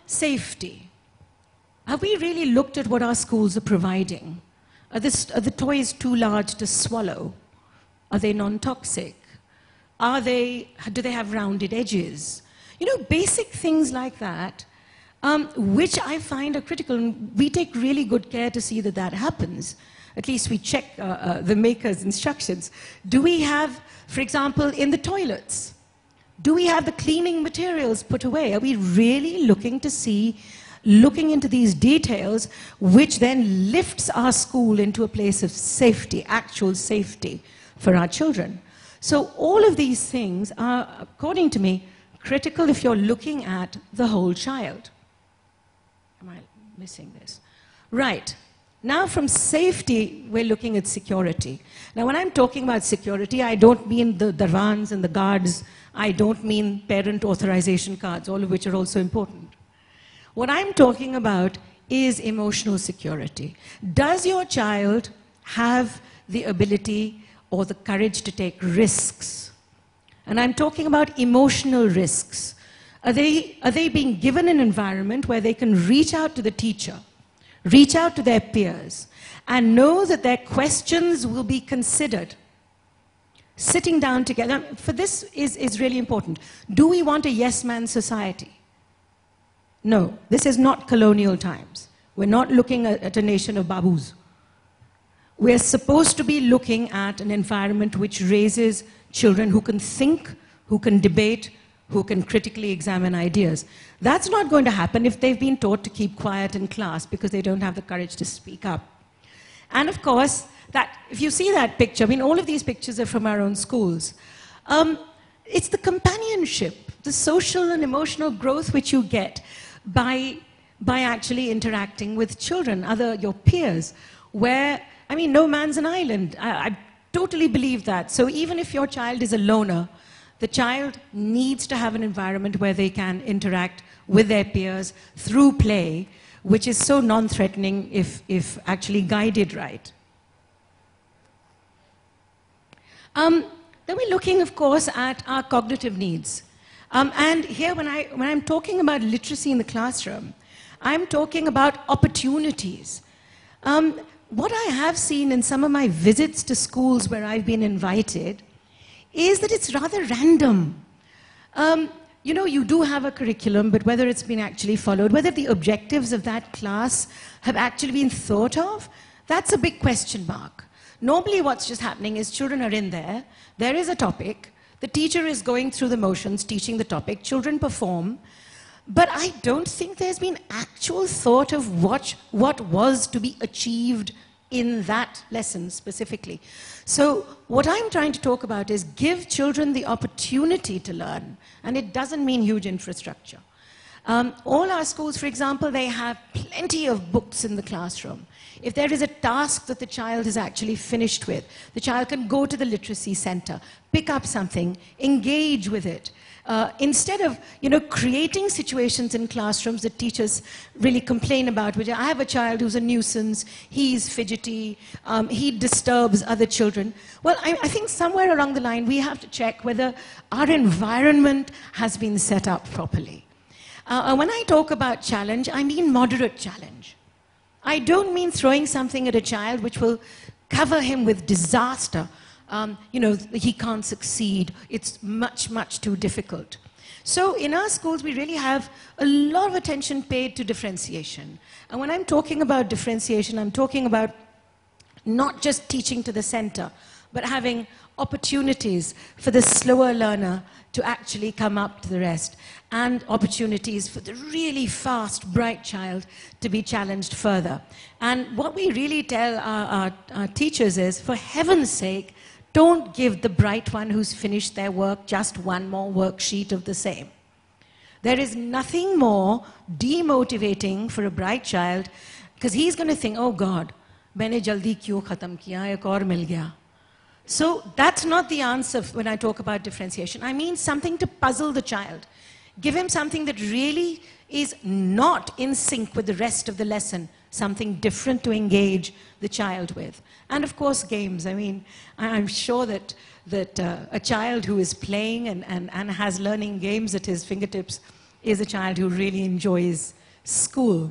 F: Safety. Have we really looked at what our schools are providing? Are the toys too large to swallow? Are they non-toxic? Do they have rounded edges? Basic things like that, which I find are critical. And we take really good care to see that that happens. At least we check the maker's instructions. Do we have, for example, in the toilets, do we have the cleaning materials put away? Are we really looking into these details, which then lifts our school into a place of safety, actual safety for our children? So all of these things are, according to me, critical if you're looking at the whole child. Am I missing this? Right. Now from safety, we're looking at security. Now when I'm talking about security, I don't mean the darwans and the guards. I don't mean parent authorization cards, all of which are also important. What I'm talking about is emotional security. Does your child have the ability or the courage to take risks? And I'm talking about emotional risks. Are they being given an environment where they can reach out to the teacher, reach out to their peers, and know that their questions will be considered? Sitting down together, for this is really important. Do we want a yes-man society? No, this is not colonial times. We're not looking at a nation of babus. We're supposed to be looking at an environment which raises children who can think, who can debate, who can critically examine ideas. That's not going to happen if they've been taught to keep quiet in class because they don't have the courage to speak up. And of course, if you see that picture, I mean, all of these pictures are from our own schools. It's the companionship, the social and emotional growth which you get by actually interacting with children, your peers, where, I mean, no man's an island. I totally believe that. So even if your child is a loner, the child needs to have an environment where they can interact with their peers through play, which is so non-threatening if actually guided right. Then we're looking, of course, at our cognitive needs. And here, when I'm talking about literacy in the classroom, I'm talking about opportunities. What I have seen in some of my visits to schools where I've been invited is that it's rather random. You do have a curriculum, but whether it's been actually followed, whether the objectives of that class have actually been thought of, that's a big question mark. Normally what's just happening is children are in there is a topic, the teacher is going through the motions, teaching the topic, children perform, but I don't think there's been actual thought of what was to be achieved in that lesson specifically. So what I'm trying to talk about is give children the opportunity to learn, and it doesn't mean huge infrastructure. All our schools, for example, they have plenty of books in the classroom. If there is a task that the child is actually finished with, the child can go to the literacy center, pick up something, engage with it. Instead of creating situations in classrooms that teachers really complain about, which I have a child who's a nuisance, he's fidgety, he disturbs other children. Well, I think somewhere along the line we have to check whether our environment has been set up properly. When I talk about challenge, I mean moderate challenge. I don't mean throwing something at a child which will cover him with disaster. He can't succeed. It's much, much too difficult. So in our schools, we really have a lot of attention paid to differentiation. And when I'm talking about differentiation, I'm talking about not just teaching to the center, but having opportunities for the slower learner to actually come up to the rest, and opportunities for the really fast, bright child to be challenged further. And what we really tell our teachers is, for heaven's sake, don't give the bright one who's finished their work just one more worksheet of the same. There is nothing more demotivating for a bright child, because he's going to think, oh God, maine jaldi kyun khatam kiya, ek aur mil gaya. So that's not the answer when I talk about differentiation. I mean something to puzzle the child. Give him something that really is not in sync with the rest of the lesson, something different to engage the child with. And of course, games. I mean, I'm sure that a child who is playing and has learning games at his fingertips is a child who really enjoys school.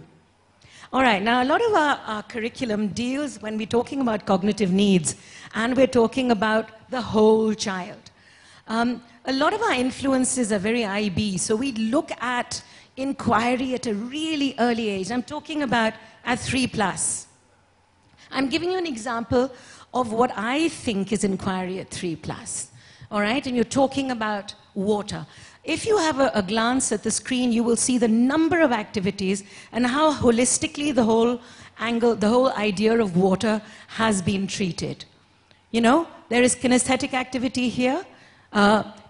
F: All right, now a lot of our curriculum deals, when we're talking about cognitive needs, and we're talking about the whole child. A lot of our influences are very IB, so we look at inquiry at a really early age. I'm talking about at 3+. I'm giving you an example of what I think is inquiry at 3+. All right, and you're talking about water. If you have a glance at the screen, you will see the number of activities and how holistically the whole idea of water has been treated. You know, there is kinesthetic activity here.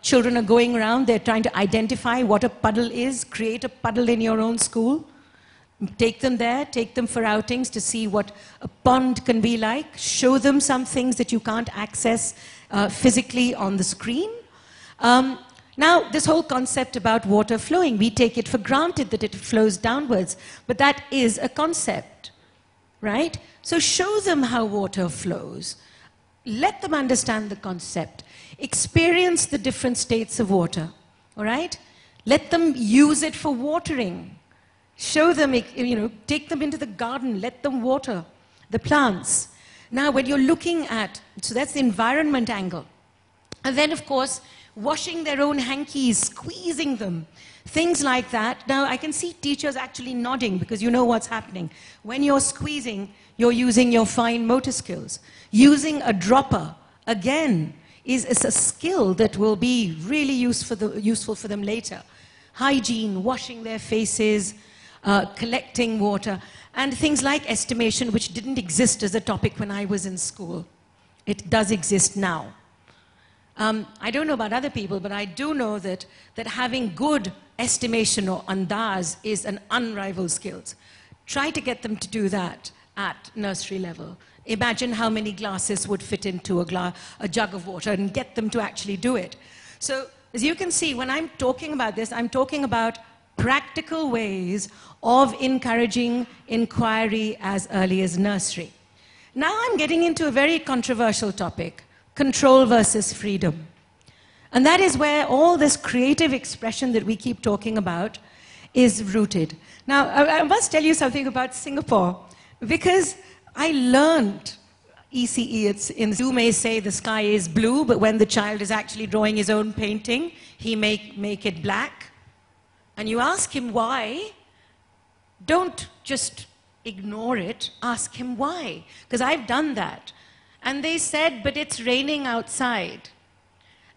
F: Children are going around, they're trying to identify what a puddle is, create a puddle in your own school. Take them there, take them for outings to see what a pond can be like. Show them some things that you can't access physically on the screen. Now, this whole concept about water flowing, we take it for granted that it flows downwards, but that is a concept, right? So show them how water flows. Let them understand the concept. Experience the different states of water, all right? Let them use it for watering. Show them, you know, take them into the garden, let them water the plants. Now, when you're looking at, so that's the environment angle. And then, of course, washing their own hankies, squeezing them, things like that. Now, I can see teachers actually nodding because you know what's happening. When you're squeezing, you're using your fine motor skills. Using a dropper, again, is a skill that will be really useful for them later. Hygiene, washing their faces, collecting water, and things like estimation, which didn't exist as a topic when I was in school. It does exist now. I don't know about other people, but I do know that having good estimation or andaz is an unrivaled skill. Try to get them to do that at nursery level. Imagine how many glasses would fit into a jug of water and get them to actually do it. So, as you can see, when I'm talking about this, I'm talking about practical ways of encouraging inquiry as early as nursery. Now I'm getting into a very controversial topic. Control versus freedom. And that is where all this creative expression that we keep talking about is rooted. Now, I must tell you something about Singapore, because I learned ECE. You may say the sky is blue, but when the child is actually drawing his own painting, he make it black. And you ask him why. Don't just ignore it. Ask him why. Because I've done that. And they said, but it's raining outside.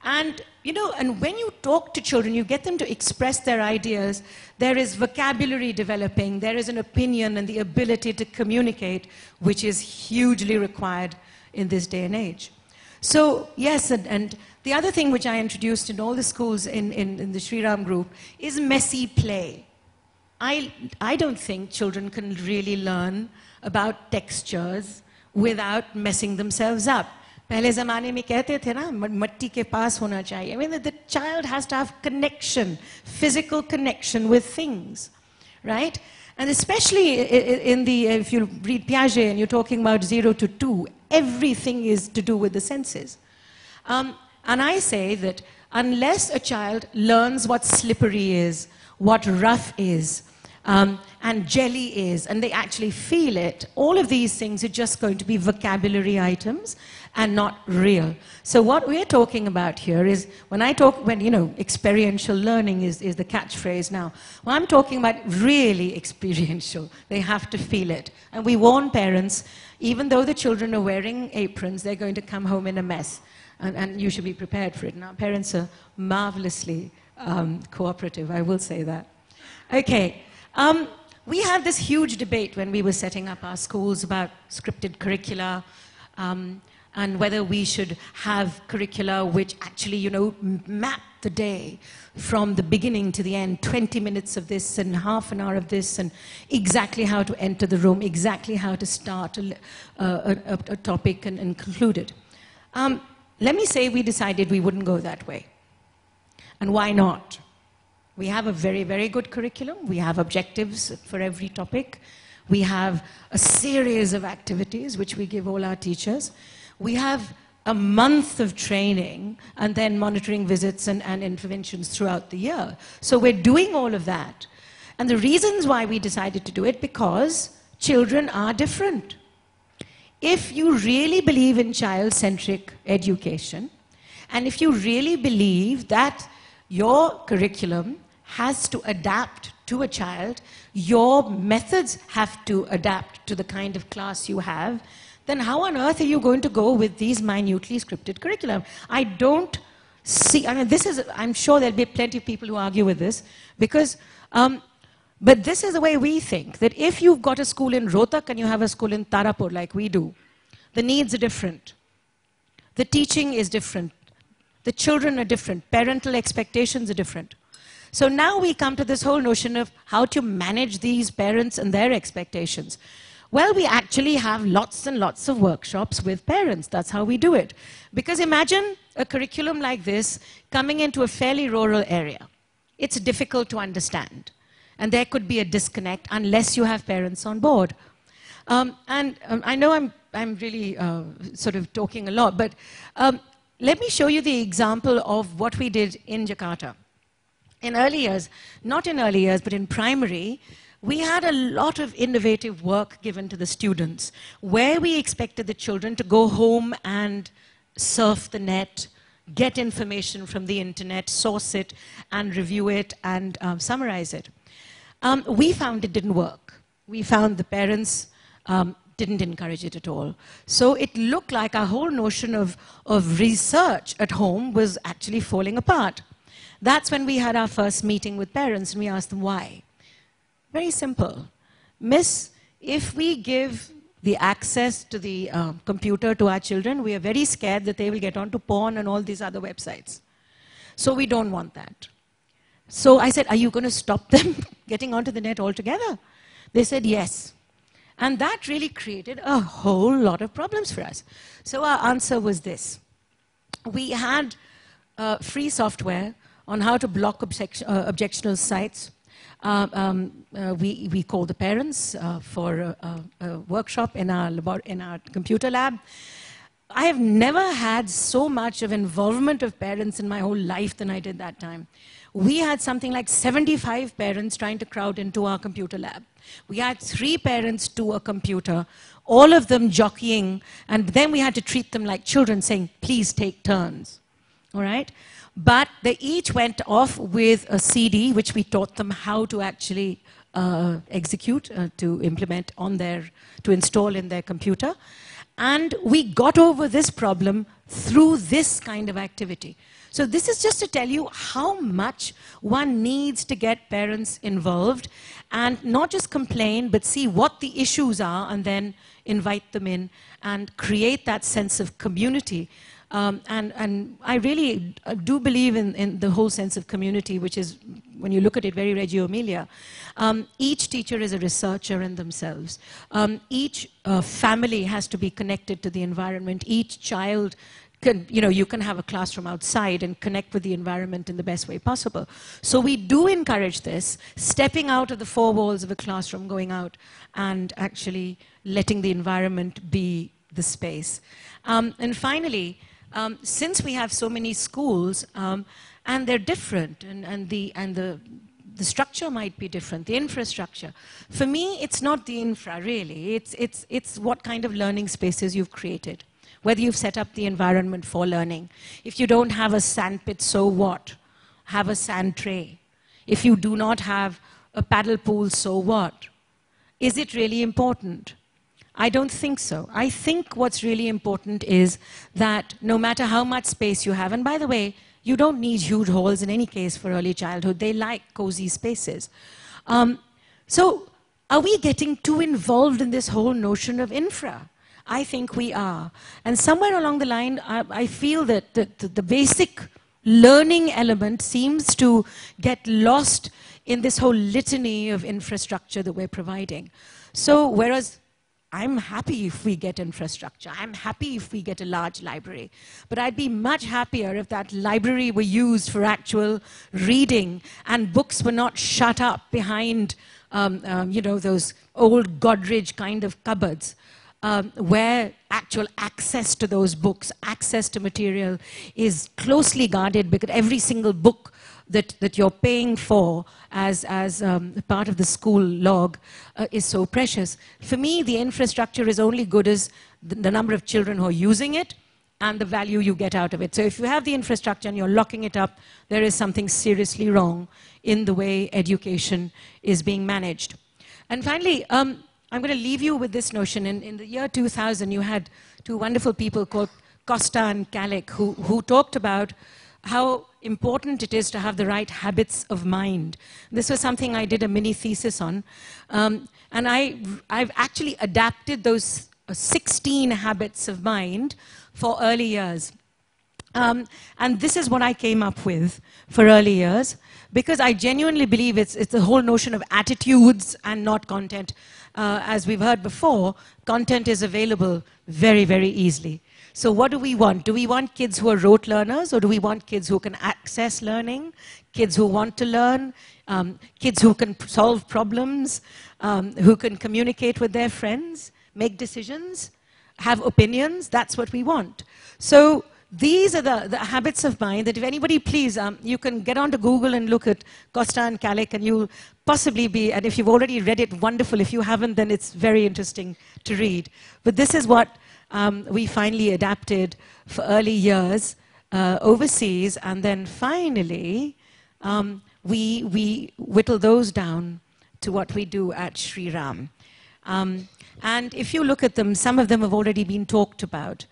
F: And, you know, and when you talk to children, you get them to express their ideas, there is vocabulary developing, there is an opinion and the ability to communicate, which is hugely required in this day and age. So, yes, and the other thing which I introduced in all the schools in the Shri Ram group is messy play. I don't think children can really learn about textures without messing themselves up. पहले ज़माने में कहते थे ना मट्टी के पास होना चाहिए. I mean, the child has to have connection, physical connection with things, right? And especially if you read Piaget and you're talking about 0 to 2, everything is to do with the senses. And I say that unless a child learns what slippery is, what rough is, and jelly is, and they actually feel it, all of these things are just going to be vocabulary items and not real. So what we're talking about here is, when you know, experiential learning is the catchphrase now. Well, I'm talking about really experiential. They have to feel it. And we warn parents, even though the children are wearing aprons, they're going to come home in a mess. And you should be prepared for it. Now, parents are marvelously cooperative, I will say that. Okay. We had this huge debate when we were setting up our schools about scripted curricula, and whether we should have curricula which actually, you know, map the day from the beginning to the end, 20 minutes of this and half an hour of this, and exactly how to enter the room, exactly how to start a topic and conclude it. Let me say we decided we wouldn't go that way. And why not? We have a very, very good curriculum. We have objectives for every topic. We have a series of activities which we give all our teachers. We have a month of training and then monitoring visits and interventions throughout the year. So we're doing all of that. And the reasons why we decided to do it, because children are different. If you really believe in child-centric education, and if you really believe that your curriculum has to adapt to a child, your methods have to adapt to the kind of class you have, then how on earth are you going to go with these minutely scripted curriculum? I don't see, I mean, this is, I'm sure there'll be plenty of people who argue with this, because, but this is the way we think, that if you've got a school in Rohtak and you have a school in Tarapur like we do, the needs are different. The teaching is different. The children are different. Parental expectations are different. So now we come to this whole notion of how to manage these parents and their expectations. Well, we actually have lots and lots of workshops with parents. That's how we do it. Because imagine a curriculum like this coming into a fairly rural area. It's difficult to understand. And there could be a disconnect unless you have parents on board. I know I'm really sort of talking a lot, but let me show you the example of what we did in Jakarta. In early years, not in early years, but in primary, we had a lot of innovative work given to the students, where we expected the children to go home and surf the net, get information from the internet, source it, and review it, and summarize it. We found it didn't work. We found the parents didn't encourage it at all. So it looked like our whole notion of research at home was actually falling apart. That's when we had our first meeting with parents and we asked them why. Very simple. Miss, if we give the access to the computer to our children, we are very scared that they will get onto porn and all these other websites. So we don't want that. So I said, are you going to stop them getting onto the net altogether? They said yes. And that really created a whole lot of problems for us. So our answer was this. We had free software on how to block objectionable sites. We called the parents for a workshop in our computer lab. I have never had so much of involvement of parents in my whole life than I did that time. We had something like 75 parents trying to crowd into our computer lab. We had 3 parents to a computer, all of them jockeying, and then we had to treat them like children, saying, please take turns. All right? But they each went off with a CD, which we taught them how to actually execute, to implement on to install in their computer. And we got over this problem through this kind of activity. So this is just to tell you how much one needs to get parents involved and not just complain, but see what the issues are and then invite them in and create that sense of community. And I really do believe in the whole sense of community, which is, when you look at it, very Reggio Emilia. Each teacher is a researcher in themselves. Each family has to be connected to the environment. Each child can, you can have a classroom outside and connect with the environment in the best way possible. So we do encourage this, stepping out of the 4 walls of a classroom, going out and actually letting the environment be the space. And finally, since we have so many schools, and they're different, and the structure might be different, the infrastructure. For me, it's not the infra, really. It's what kind of learning spaces you've created, whether you've set up the environment for learning. If you don't have a sandpit, so what? Have a sand tray. If you do not have a paddle pool, so what? Is it really important? I don't think so. I think what's really important is that no matter how much space you have, and by the way, you don't need huge halls in any case for early childhood. They like cozy spaces. So are we getting too involved in this whole notion of infra? I think we are. And somewhere along the line, I feel that the basic learning element seems to get lost in this whole litany of infrastructure that we're providing. So whereas I'm happy if we get infrastructure. I'm happy if we get a large library. But I'd be much happier if that library were used for actual reading and books were not shut up behind, you know, those old Godrej kind of cupboards, where actual access to those books, access to material is closely guarded, because every single book that you're paying for as part of the school log is so precious. For me, the infrastructure is only good as the number of children who are using it and the value you get out of it. So if you have the infrastructure and you're locking it up, there is something seriously wrong in the way education is being managed. And finally, I'm going to leave you with this notion. In the year 2000, you had two wonderful people called Costa and Kalec who talked about how important it is to have the right habits of mind. This was something I did a mini thesis on. And I've actually adapted those 16 habits of mind for early years. And this is what I came up with for early years, because I genuinely believe it's the whole notion of attitudes and not content. As we've heard before, content is available very, very easily. So what do we want? Do we want kids who are rote learners, or do we want kids who can access learning, kids who want to learn, kids who can solve problems, who can communicate with their friends, make decisions, have opinions? That's what we want. So these are the habits of mind that if anybody please, you can get onto Google and look at Costa and Kalec, and you'll possibly be, and if you've already read it, wonderful. If you haven't, then it's very interesting to read. But this is what we finally adapted for early years overseas, and then finally we whittle those down to what we do at Shri Ram. And if you look at them, some of them have already been talked about.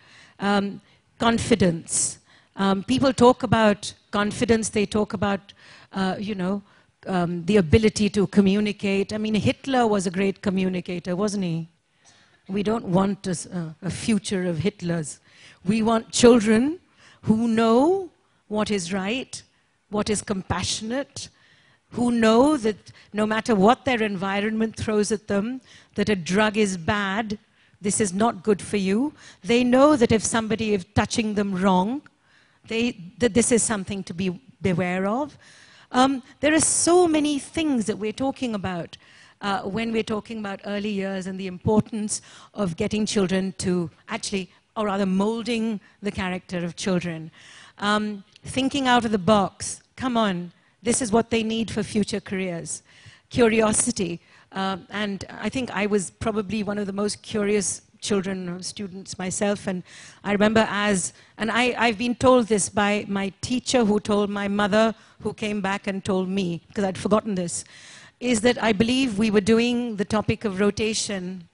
F: Confidence. People talk about confidence, they talk about, you know, the ability to communicate. I mean, Hitler was a great communicator, wasn't he? We don't want a future of Hitlers. We want children who know what is right, what is compassionate, who know that no matter what their environment throws at them, that a drug is bad, this is not good for you. They know that if somebody is touching them wrong, that this is something to be beware of. There are so many things that we're talking about when we're talking about early years and the importance of getting children to actually, or rather molding the character of children. Thinking out of the box, come on, this is what they need for future careers. Curiosity, and I think I was probably one of the most curious children, students myself, and I remember I've been told this by my teacher who told my mother, who came back and told me, because I'd forgotten this, is that I believe we were doing the topic of rotation,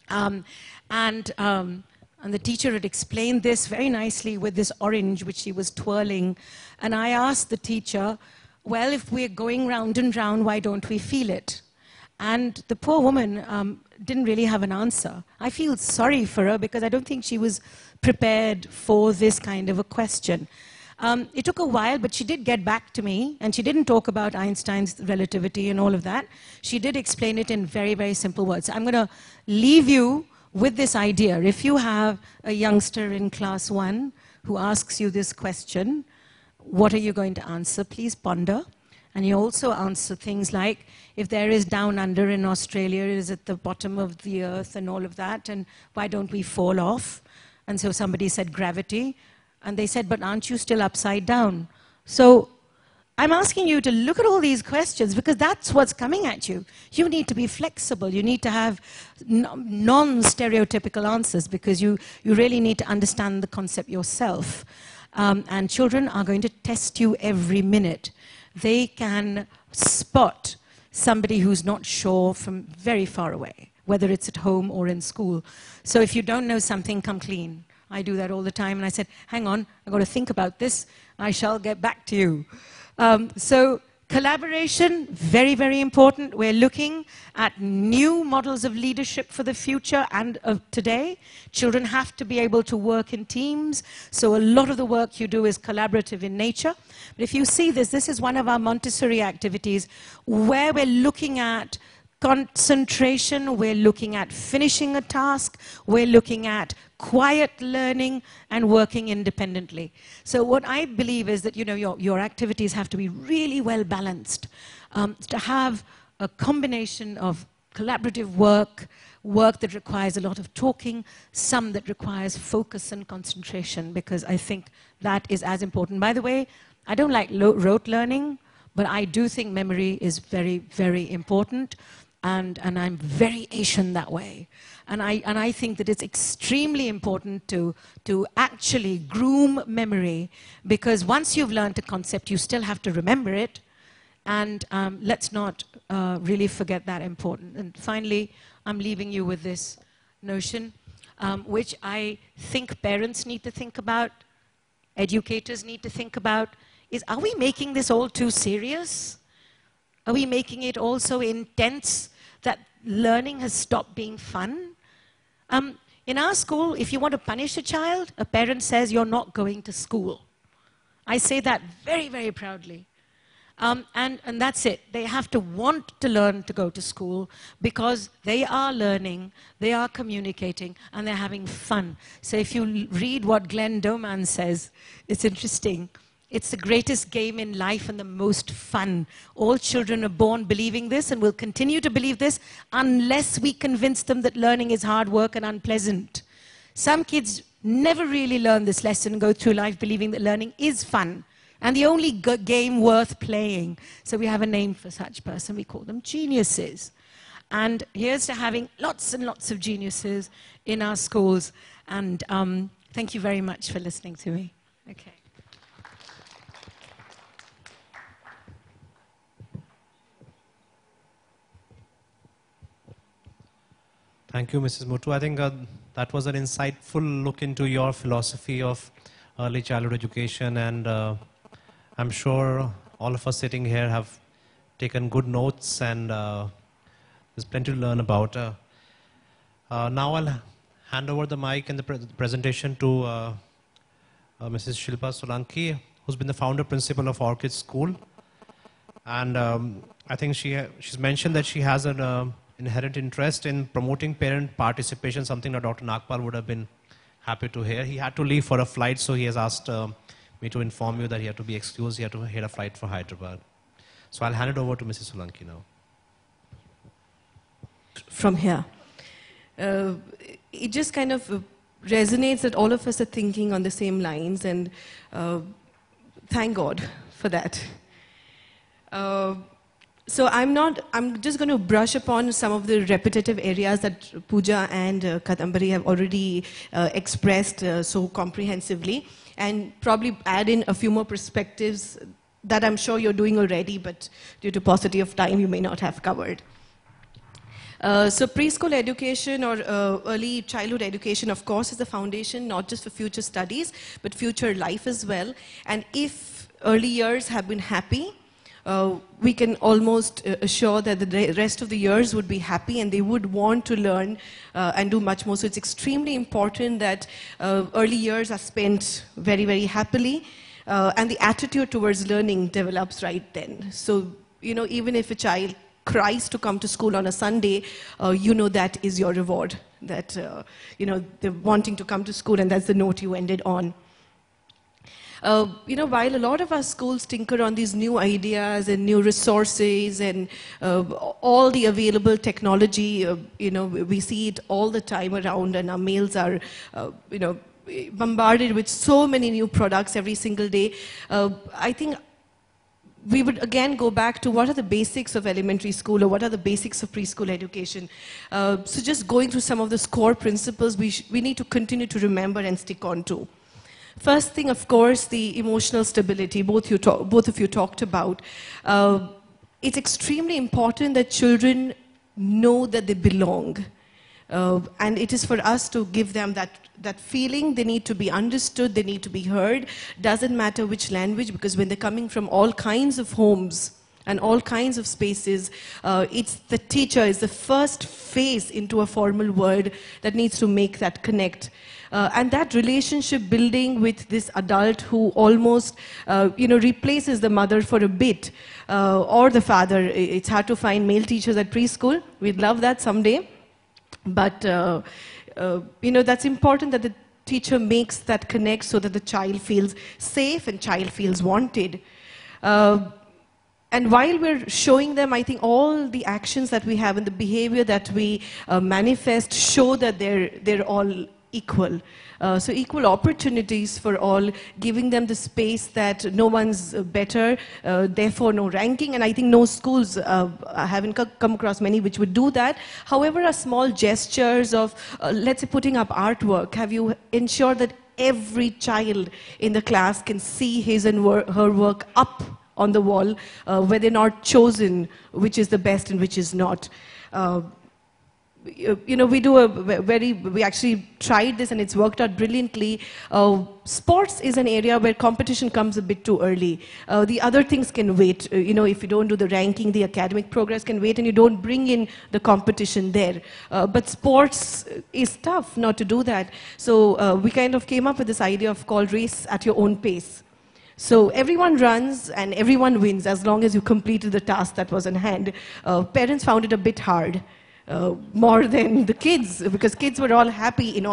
F: and the teacher had explained this very nicely with this orange which she was twirling, and I asked the teacher, well, if we're going round and round, why don't we feel it? And the poor woman didn't really have an answer. I feel sorry for her because I don't think she was prepared for this kind of a question. It took a while, but she did get back to me, and she didn't talk about Einstein's relativity and all of that. She did explain it in very, very simple words. I'm going to leave you with this idea. If you have a youngster in class 1 who asks you this question, what are you going to answer? Please ponder. And you also answer things like, if there is down under in Australia, is at the bottom of the earth and all of that, and why don't we fall off? And so somebody said gravity, and they said, but aren't you still upside down? So I'm asking you to look at all these questions, because that's what's coming at you. You need to be flexible. You need to have non-stereotypical answers, because you really need to understand the concept yourself. And children are going to test you every minute. They can spot somebody who's not sure from very far away, whether it's at home or in school. So if you don't know something, come clean. I do that all the time, and I said, hang on, I've got to think about this. I shall get back to you. So collaboration, very, very important. We're looking at new models of leadership for the future and of today. Children have to be able to work in teams. So a lot of the work you do is collaborative in nature. But if you see this is one of our Montessori activities where we're looking at concentration, we're looking at finishing a task, we're looking at quiet learning and working independently. So what I believe is that, you know, your activities have to be really well balanced, to have a combination of collaborative work, work that requires a lot of talking, some that requires focus and concentration, because I think that is as important. By the way, I don't like rote learning, but I do think memory is very, very important, and I'm very Asian that way. And I think that it's extremely important to actually groom memory, because once you've learned a concept, you still have to remember it, and let's not really forget that important. And finally, I'm leaving you with this notion, which I think parents need to think about, educators need to think about, is, are we making this all too serious? Are we making it all so intense that learning has stopped being fun? In our school, if you want to punish a child, a parent says you're not going to school. I say that very, very proudly. And that's it. They have to want to learn to go to school because they are learning, they are communicating, and they're having fun. So if you read what Glenn Doman says, it's interesting. It's the greatest game in life and the most fun. All children are born believing this and will continue to believe this unless we convince them that learning is hard work and unpleasant. Some kids never really learn this lesson and go through life believing that learning is fun and the only game worth playing. So we have a name for such person. We call them geniuses. And here's to having lots and lots of geniuses in our schools. And thank you very much for listening to me. Okay.
B: Thank you, Mrs. Muttoo. I think that was an insightful look into your philosophy of early childhood education, and I'm sure all of us sitting here have taken good notes, and there's plenty to learn about. Now I'll hand over the mic and the presentation to Mrs. Shilpa Solanki, who's been the founder principal of Orchid School. And I think she's mentioned that she has an inherent interest in promoting parent participation, something that Dr. Nagpal would have been happy to hear. He had to leave for a flight, so he has asked me to inform you that he had to be excused. He had to head a flight for Hyderabad. So I'll hand it over to Mrs. Solanki now.
G: From here. It just kind of resonates that all of us are thinking on the same lines, and thank God for that. So I'm just going to brush upon some of the repetitive areas that Pooja and Kaadambari have already expressed so comprehensively, and probably add in a few more perspectives that I'm sure you're doing already, but due to paucity of time, you may not have covered. So preschool education or early childhood education, of course, is the foundation, not just for future studies, but future life as well. And if early years have been happy, we can almost assure that the rest of the years would be happy and they would want to learn and do much more. So it's extremely important that early years are spent very, very happily, and the attitude towards learning develops right then. So, you know, even if a child cries to come to school on a Sunday, you know that is your reward, that, you know, they're wanting to come to school, and that's the note you ended on. You know, while a lot of our schools tinker on these new ideas and new resources and all the available technology, you know, we see it all the time around, and our males are, you know, bombarded with so many new products every single day. I think we would again go back to what are the basics of elementary school, or what are the basics of preschool education. So just going through some of the core principles we need to continue to remember and stick on to. First thing, of course, the emotional stability, both of you talked about. It's extremely important that children know that they belong. And it is for us to give them that feeling. They need to be understood, they need to be heard. Doesn't matter which language, because when they're coming from all kinds of homes and all kinds of spaces, it's the teacher is the first face into a formal world that needs to make that connect. And that relationship building with this adult who almost, replaces the mother for a bit, or the father. It's hard to find male teachers at preschool. We'd love that someday. But, that's important that the teacher makes that connect so that the child feels safe and child feels wanted. And while we're showing them, I think all the actions that we have and the behavior that we manifest show that they're all equal. So equal opportunities for all, giving them the space that no one's better, therefore no ranking. And I think no schools, I haven't come across many which would do that. However, small gestures of, let's say, putting up artwork, have you ensured that every child in the class can see his and her work up on the wall, where they're not chosen which is the best and which is not. We actually tried this and it's worked out brilliantly. Sports is an area where competition comes a bit too early. The other things can wait. If you don't do the ranking, the academic progress can wait and you don't bring in the competition there. But sports is tough not to do that. So we kind of came up with this idea called race at your own pace. So everyone runs and everyone wins as long as you completed the task that was in hand. Parents found it a bit hard, more than the kids, because kids were all happy,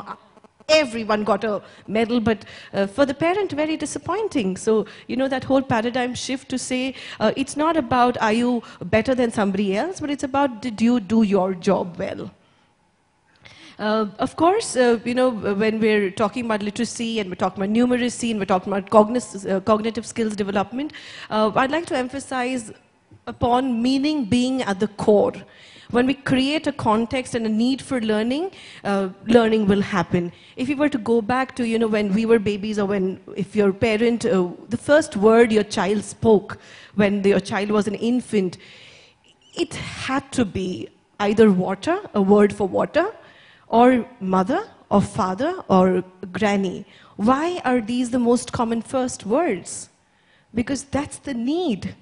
G: everyone got a medal, but for the parent, very disappointing. So, that whole paradigm shift to say, it's not about are you better than somebody else, but it's about did you do your job well. Of course, when we're talking about literacy and we're talking about numeracy and we're talking about cognitive skills development, I'd like to emphasize upon meaning being at the core. When we create a context and a need for learning, learning will happen. If you were to go back to, when we were babies or if your parent, the first word your child spoke when your child was an infant, it had to be either water, a word for water, or mother, or father, or granny. Why are these the most common first words? Because that's the need.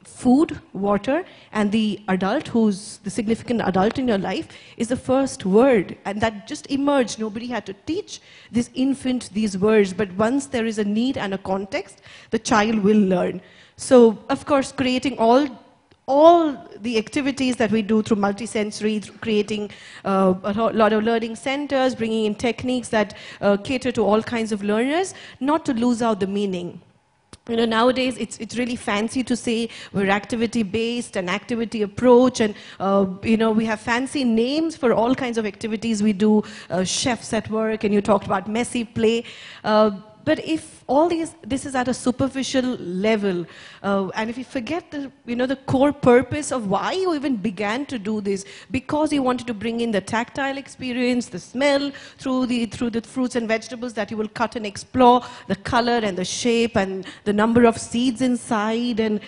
G: Food, water, and the adult who's the significant adult in your life is the first word. And that just emerged. Nobody had to teach this infant these words. But once there is a need and a context, the child will learn. So, of course, creating all the activities that we do through multisensory, through creating a lot of learning centers, bringing in techniques that cater to all kinds of learners, not to lose out the meaning. Nowadays it's really fancy to say we're activity-based and activity approach, and we have fancy names for all kinds of activities we do, chefs at work, and you talked about messy play. But if all this is at a superficial level, and if you forget the core purpose of why you even began to do this, because you wanted to bring in the tactile experience, the smell through the fruits and vegetables that you will cut and explore, the color and the shape and the number of seeds inside, and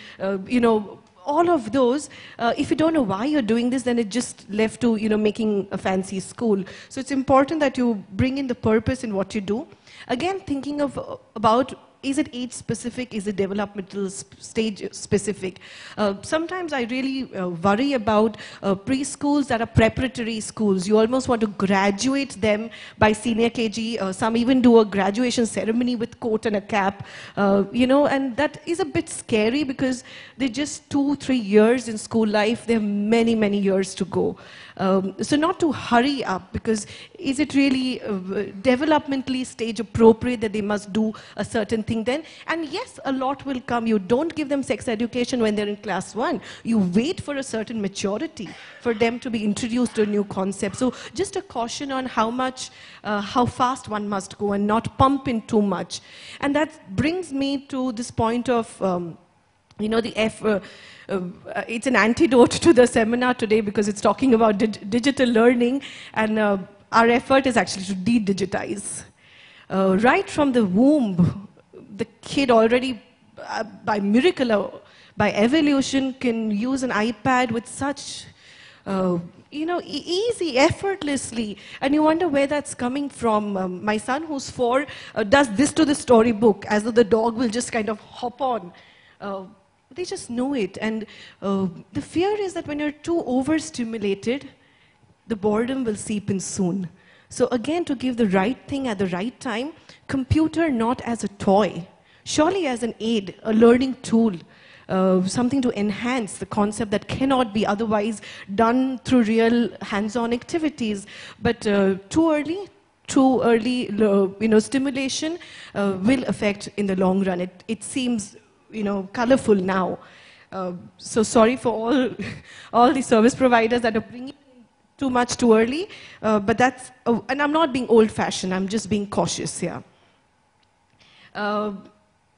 G: all of those, if you don't know why you're doing this, then it just left to making a fancy school. So it's important that you bring in the purpose in what you do. Again, thinking about, is it age specific, is it developmental stage specific? Sometimes I really worry about preschools that are preparatory schools. You almost want to graduate them by senior KG. Some even do a graduation ceremony with coat and a cap, and that is a bit scary because they're just 2-3 years in school life. They have many, many years to go. So not to hurry up, because is it really developmentally stage appropriate that they must do a certain thing then? And yes, a lot will come. You don't give them sex education when they're in class 1. You wait for a certain maturity for them to be introduced to a new concept. So just a caution on how fast one must go and not pump in too much. And that brings me to this point of it's an antidote to the seminar today because it's talking about digital learning, and our effort is actually to de-digitize. Right from the womb, the kid already, by miracle, by evolution, can use an iPad with such, easy, effortlessly. And you wonder where that's coming from. My son, who's 4, does this to the storybook, as though the dog will just kind of hop on. They just know it. And the fear is that when you're too overstimulated, the boredom will seep in soon. So again, to give the right thing at the right time, computer not as a toy, surely as an aid, a learning tool, something to enhance the concept that cannot be otherwise done through real hands-on activities. But too early stimulation will affect in the long run. It seems, colorful now. So sorry for all the service providers that are bringing too much too early, but that's, and I'm not being old-fashioned, I'm just being cautious here.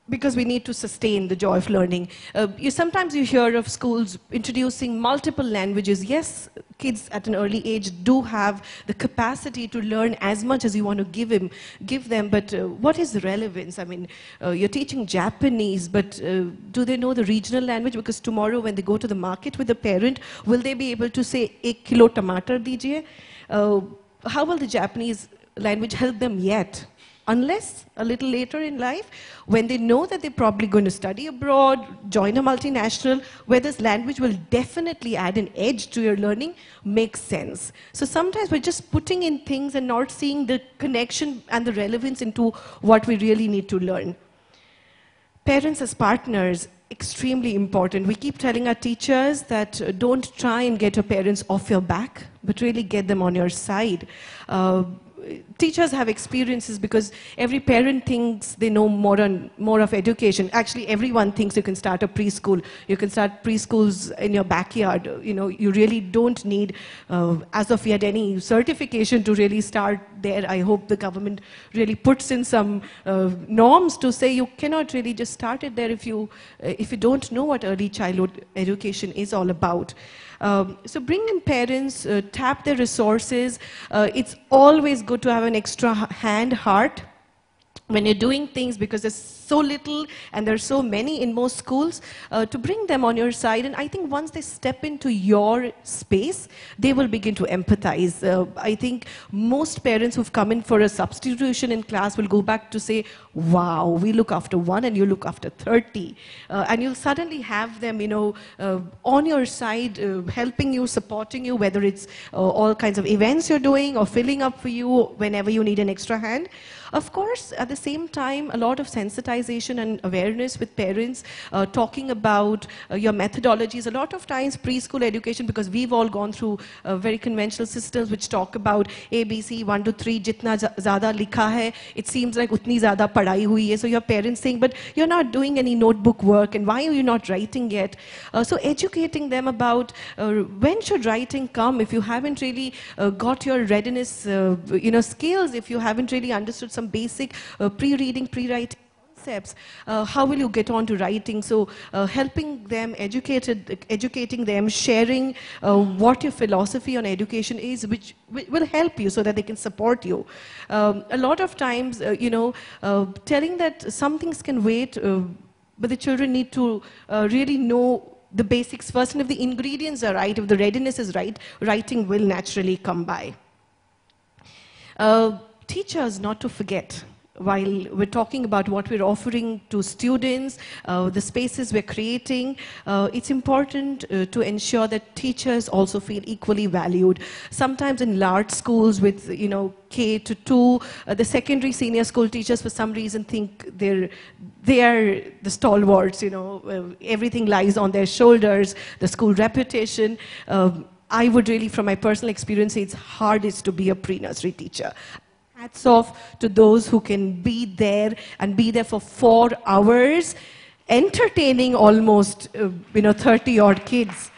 G: Because we need to sustain the joy of learning. Sometimes you hear of schools introducing multiple languages. Yes, kids at an early age do have the capacity to learn as much as you want to give them, but what is the relevance? I mean, you're teaching Japanese, but do they know the regional language? Because tomorrow when they go to the market with the parent, will they be able to say, 1 kilo tomato dijiye? How will the Japanese language help them yet? Unless a little later in life, when they know that they're probably going to study abroad, join a multinational, where this language will definitely add an edge to your learning, makes sense. So sometimes we're just putting in things and not seeing the connection and the relevance into what we really need to learn. Parents as partners, extremely important. We keep telling our teachers that don't try and get your parents off your back, but really get them on your side. Teachers have experiences because every parent thinks they know more of education. Actually, everyone thinks you can start a preschool. You can start preschools in your backyard. You really don't need, as of yet, any certification to really start there. I hope the government really puts in some norms to say you cannot really just start it there if you don't know what early childhood education is all about. So bring in parents, tap their resources. It's always good to have an extra heart when you're doing things, because there's so little and there's so many in most schools, to bring them on your side. And I think once they step into your space, they will begin to empathize. I think most parents who've come in for a substitution in class will go back to say, wow, we look after one and you look after 30. And you'll suddenly have them, on your side, helping you, supporting you, whether it's all kinds of events you're doing or filling up for you whenever you need an extra hand. Of course, at the same time, a lot of sensitization and awareness with parents, talking about your methodologies. A lot of times, preschool education, because we've all gone through very conventional systems which talk about ABC, 1 to 3, jitna zyada likha hai, it seems like utni zyada padhai hui hai. So your parents saying, but you're not doing any notebook work, and why are you not writing yet? So educating them about when should writing come if you haven't really got your readiness, skills, if you haven't really understood some basic pre-reading, pre-writing concepts, how will you get on to writing? So helping them, educating them, sharing what your philosophy on education is, which will help you so that they can support you. A lot of times, telling that some things can wait, but the children need to really know the basics first, and if the ingredients are right, if the readiness is right, writing will naturally come by. Teachers, not to forget, while we're talking about what we're offering to students, the spaces we're creating, it's important to ensure that teachers also feel equally valued. Sometimes in large schools with, K to 2, the secondary senior school teachers for some reason think they are the stalwarts, everything lies on their shoulders, the school reputation. I would really, from my personal experience, say it's hardest to be a pre-nursery teacher. Hats off to those who can be there and be there for 4 hours, entertaining almost, 30-odd kids.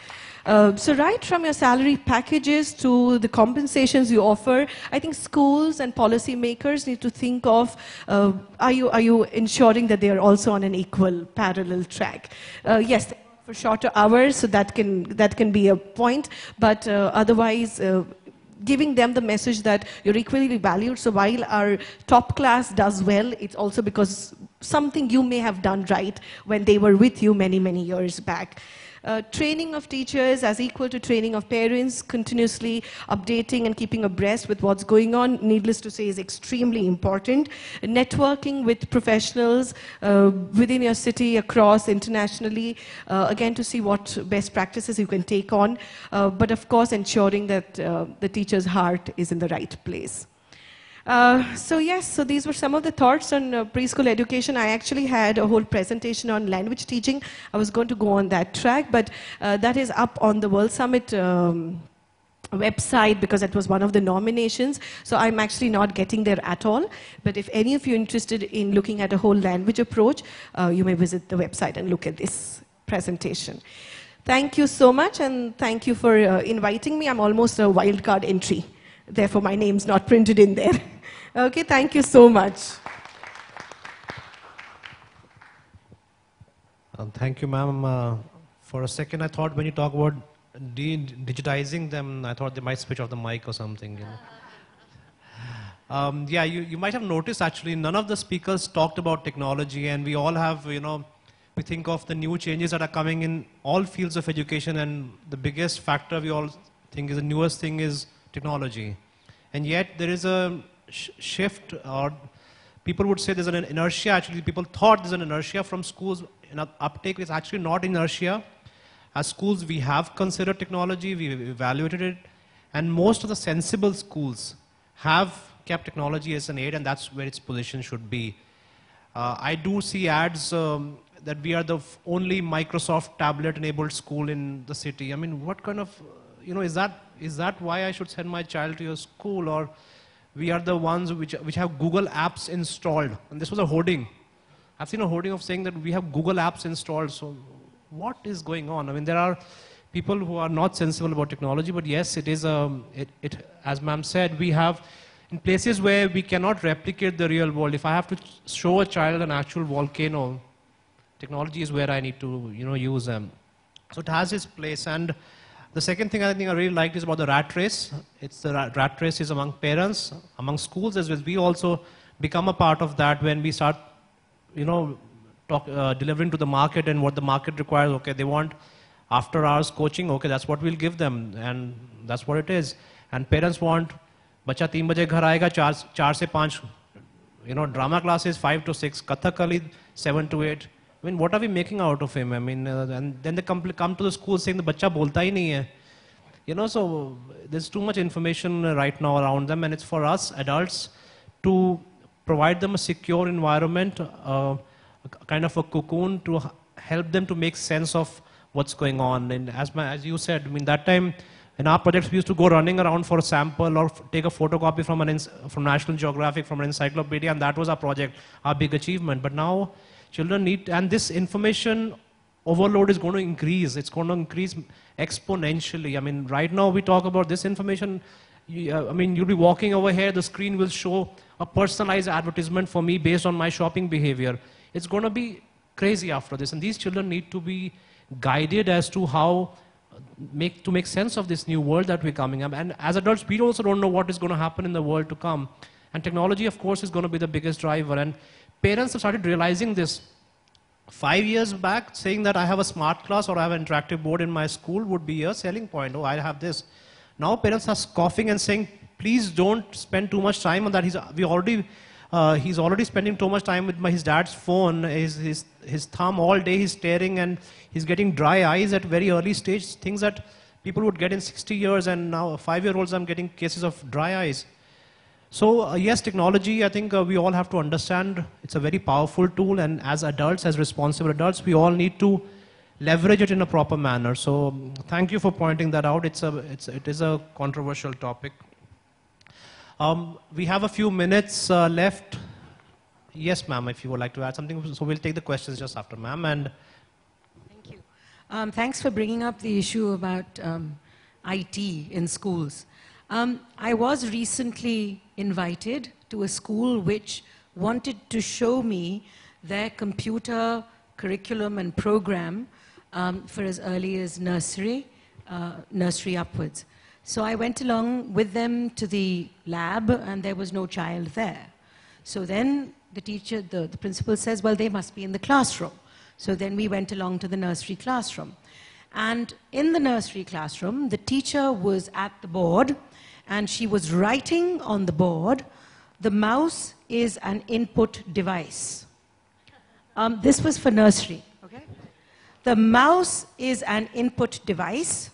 G: So right from your salary packages to the compensations you offer, I think schools and policymakers need to think of, are you ensuring that they are also on an equal, parallel track? Yes, for shorter hours, so that can be a point, but otherwise, giving them the message that you're equally valued. So while our top class does well, it's also because something you may have done right when they were with you many, many years back. Training of teachers as equal to training of parents, continuously updating and keeping abreast with what's going on, needless to say, is extremely important. Networking with professionals within your city, across, internationally, again to see what best practices you can take on, but of course ensuring that the teacher's heart is in the right place. So yes, so these were some of the thoughts on preschool education. I actually had a whole presentation on language teaching. I was going to go on that track, but that is up on the World Summit website because that was one of the nominations. So I'm actually not getting there at all. But if any of you are interested in looking at a whole language approach, you may visit the website and look at this presentation. Thank you so much, and thank you for inviting me. I'm almost a wildcard entry. Therefore, my name's not printed in there. Okay, thank you so much.
B: Thank you, ma'am. For a second, I thought when you talk about digitizing them, I thought they might switch off the mic or something. You know. Yeah, you might have noticed actually none of the speakers talked about technology, and we all have, you know, we think of the new changes that are coming in all fields of education, and the biggest factor we all think is the newest thing is technology. And yet there is a shift, or people would say there's an inertia. Actually, people thought there's an inertia from schools. Uptake is actually not inertia. As schools, we have considered technology, we evaluated it, and most of the sensible schools have kept technology as an aid, and that's where its position should be. I do see ads that we are the only Microsoft tablet-enabled school in the city. I mean, what kind of, you know, is that why I should send my child to your school? Or we are the ones which have Google apps installed. And this was a hoarding. I've seen a hoarding of saying that we have Google apps installed. So what is going on? I mean, there are people who are not sensible about technology, but yes, it is, as ma'am said, we have, in places where we cannot replicate the real world, if I have to show a child an actual volcano, technology is where I need to, you know, use them. So it has its place. And the second thing I think I really liked is about the rat race. It's the rat race is among parents, among schools as well. We also become a part of that when we start, you know, delivering to the market and what the market requires. Okay, they want after hours coaching. Okay, that's what we'll give them, and that's what it is. And parents want, bacha 3 baje ghar aayega, 4 se 5, you know, drama classes 5 to 6, Kathakali 7 to 8. I mean, what are we making out of him? I mean, and then they come to the school saying the bacha bolta hi nahi hai. You know, so there's too much information right now around them, and it's for us adults to provide them a secure environment, kind of a cocoon to help them to make sense of what's going on. And as you said, I mean, that time in our projects we used to go running around for a sample or take a photocopy from National Geographic, from an encyclopedia, and that was our project, our big achievement. But now children need, and this information overload is going to increase. It's going to increase exponentially. I mean, right now we talk about this information. I mean, you'll be walking over here, the screen will show a personalized advertisement for me based on my shopping behavior. It's going to be crazy after this, and these children need to be guided as to how to make sense of this new world that we're coming up. And as adults, we also don't know what is going to happen in the world to come. And technology, of course, is going to be the biggest driver. And parents have started realizing this. 5 years back, saying that I have a smart class or I have an interactive board in my school would be a selling point. Oh, I have this. Now parents are scoffing and saying, please don't spend too much time on that. He's already spending too much time with his dad's phone, his thumb all day, he's staring, and he's getting dry eyes at very early stage, things that people would get in 60 years, and now 5-year-olds I'm getting cases of dry eyes. So yes, technology, I think we all have to understand it's a very powerful tool, and as adults, as responsible adults, we all need to leverage it in a proper manner. So thank you for pointing that out. It is a controversial topic. We have a few minutes left. Yes, ma'am, if you would like to add something. So we'll take the questions just after, ma'am. And
F: thank you. Thanks for bringing up the issue about IT in schools. I was recently invited to a school which wanted to show me their computer curriculum and program for as early as nursery upwards. So I went along with them to the lab, and there was no child there. So then the teacher, the principal says, well, they must be in the classroom. So then we went along to the nursery classroom. And in the nursery classroom, the teacher was at the board, and she was writing on the board, the mouse is an input device. This was for nursery. Okay? The mouse is an input device.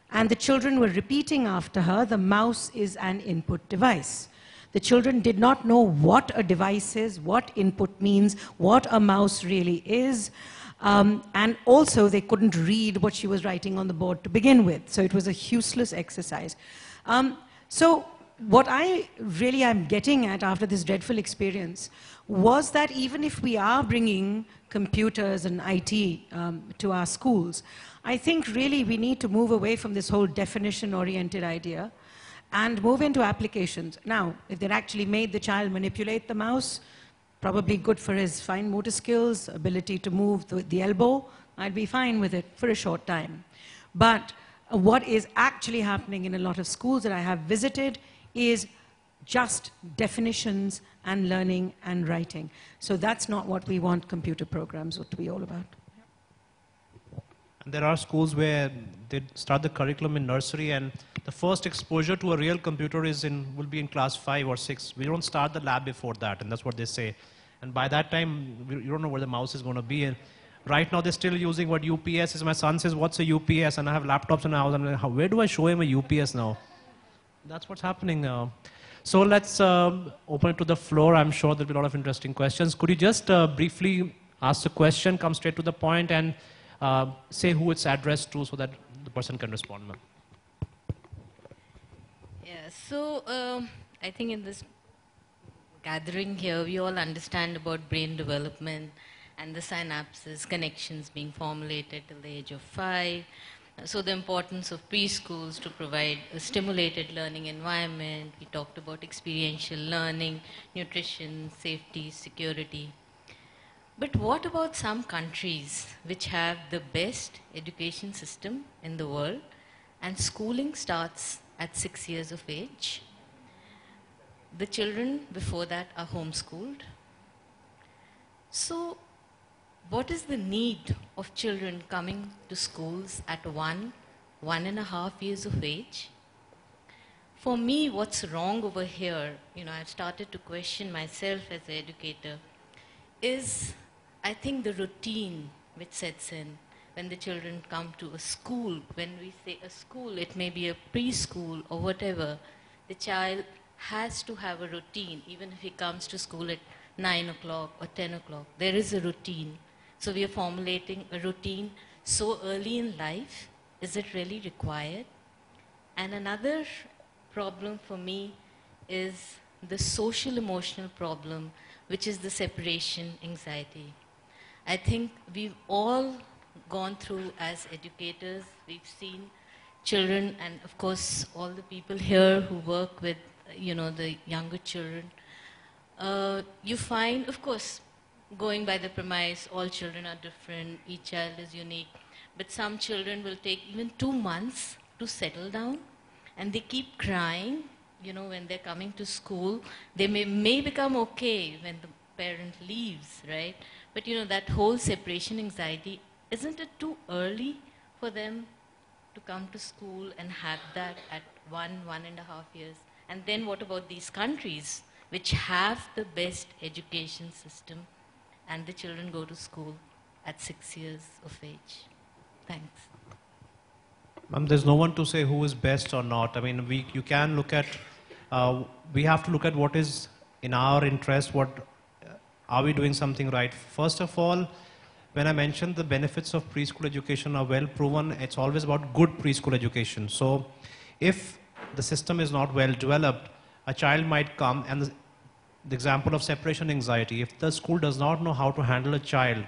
F: And the children were repeating after her, the mouse is an input device. The children did not know what a device is, what input means, what a mouse really is. And also, they couldn't read what she was writing on the board to begin with. So it was a useless exercise. So what I really am getting at after this dreadful experience was that even if we are bringing computers and IT to our schools, I think really we need to move away from this whole definition-oriented idea and move into applications. Now, if they actually made the child manipulate the mouse, probably good for his fine motor skills, ability to move the elbow, I'd be fine with it for a short time. But what is actually happening in a lot of schools that I have visited is just definitions and learning and writing. So that's not what we want computer programs to be all about.
B: And there are schools where they start the curriculum in nursery, and the first exposure to a real computer will be in class 5 or 6. We don't start the lab before that, and that's what they say. And by that time, you don't know where the mouse is going to be. And right now, they're still using what UPS is. My son says, what's a UPS? And I have laptops in the house. And I'm like, where do I show him a UPS now? That's what's happening now. So let's open it to the floor. I'm sure there'll be a lot of interesting questions. Could you just briefly ask the question, come straight to the point, and say who it's addressed to so that the person can respond?
H: Yeah, so I think in this gathering here, we all understand about brain development and the synapses, connections being formulated till the age of 5. So the importance of preschools to provide a stimulated learning environment. We talked about experiential learning, nutrition, safety, security. But what about some countries which have the best education system in the world, and schooling starts at 6 years of age? The children before that are homeschooled. So what is the need of children coming to schools at 1.5 years of age? For me, what's wrong over here, I've started to question myself as an educator, is I think the routine which sets in when the children come to a school. When we say a school, it may be a preschool or whatever. The child has to have a routine, even if he comes to school at 9 o'clock or 10 o'clock. There is a routine. So we are formulating a routine so early in life. Is it really required? And another problem for me is the social emotional problem, which is the separation anxiety. I think we've all gone through as educators. We've seen children, and of course all the people here who work with the younger children. You find, of course, going by the premise, all children are different, each child is unique, but some children will take even 2 months to settle down, and they keep crying, when they're coming to school. They may become okay when the parent leaves, right? But that whole separation anxiety, isn't it too early for them to come to school and have that at 1.5 years? And then what about these countries which have the best education system, and the children go to school at 6 years of age? Thanks.
B: There's no one to say who is best or not. I mean, you can look at, we have to look at what is in our interest, are we doing something right? First of all, when I mentioned the benefits of preschool education are well proven, it's always about good preschool education. So if the system is not well developed, a child might come, and the example of separation anxiety, if the school does not know how to handle a child,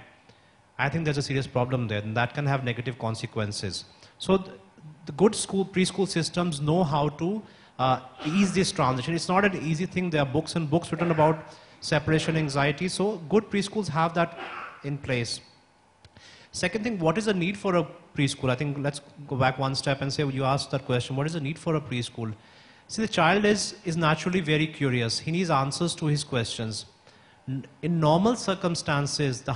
B: I think there's a serious problem there, and that can have negative consequences. So the good preschool systems know how to ease this transition. It's not an easy thing. There are books and books written about separation anxiety. So good preschools have that in place. Second thing, what is the need for a preschool? I think let's go back one step and say, you asked that question, what is the need for a preschool? See, the child is naturally very curious. He needs answers to his questions. In normal circumstances, the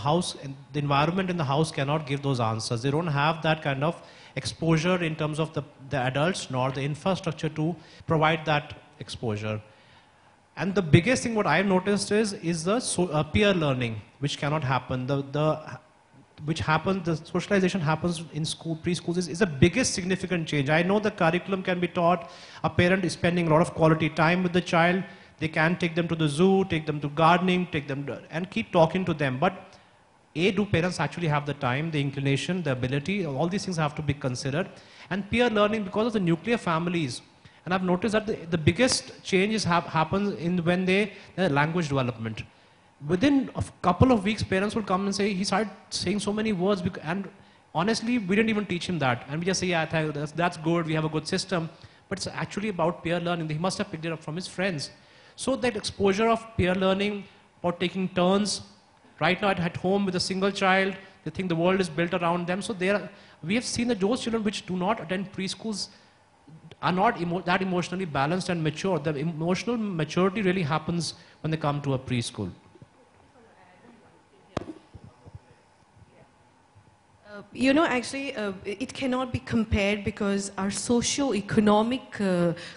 B: environment in the house cannot give those answers. They don't have that kind of exposure in terms of the adults nor the infrastructure to provide that exposure. And the biggest thing what I've noticed is the peer learning, which cannot happen. The socialization happens in preschools is the biggest significant change. I know the curriculum can be taught, a parent is spending a lot of quality time with the child. They can take them to the zoo, take them to gardening, take them to, and keep talking to them. But A, do parents actually have the time, the inclination, the ability? All these things have to be considered. And peer learning, because of the nuclear families, and I've noticed that the biggest changes happens when their language development. Within a couple of weeks, parents will come and say, he started saying so many words, and honestly, we didn't even teach him that. And we just say, yeah, that's good, we have a good system. But it's actually about peer learning. He must have picked it up from his friends. So that exposure of peer learning, or taking turns, right now at home with a single child, they think the world is built around them. So we have seen that those children which do not attend preschools are not that emotionally balanced and mature. The emotional maturity really happens when they come to a preschool.
G: Actually, it cannot be compared because our socio-economic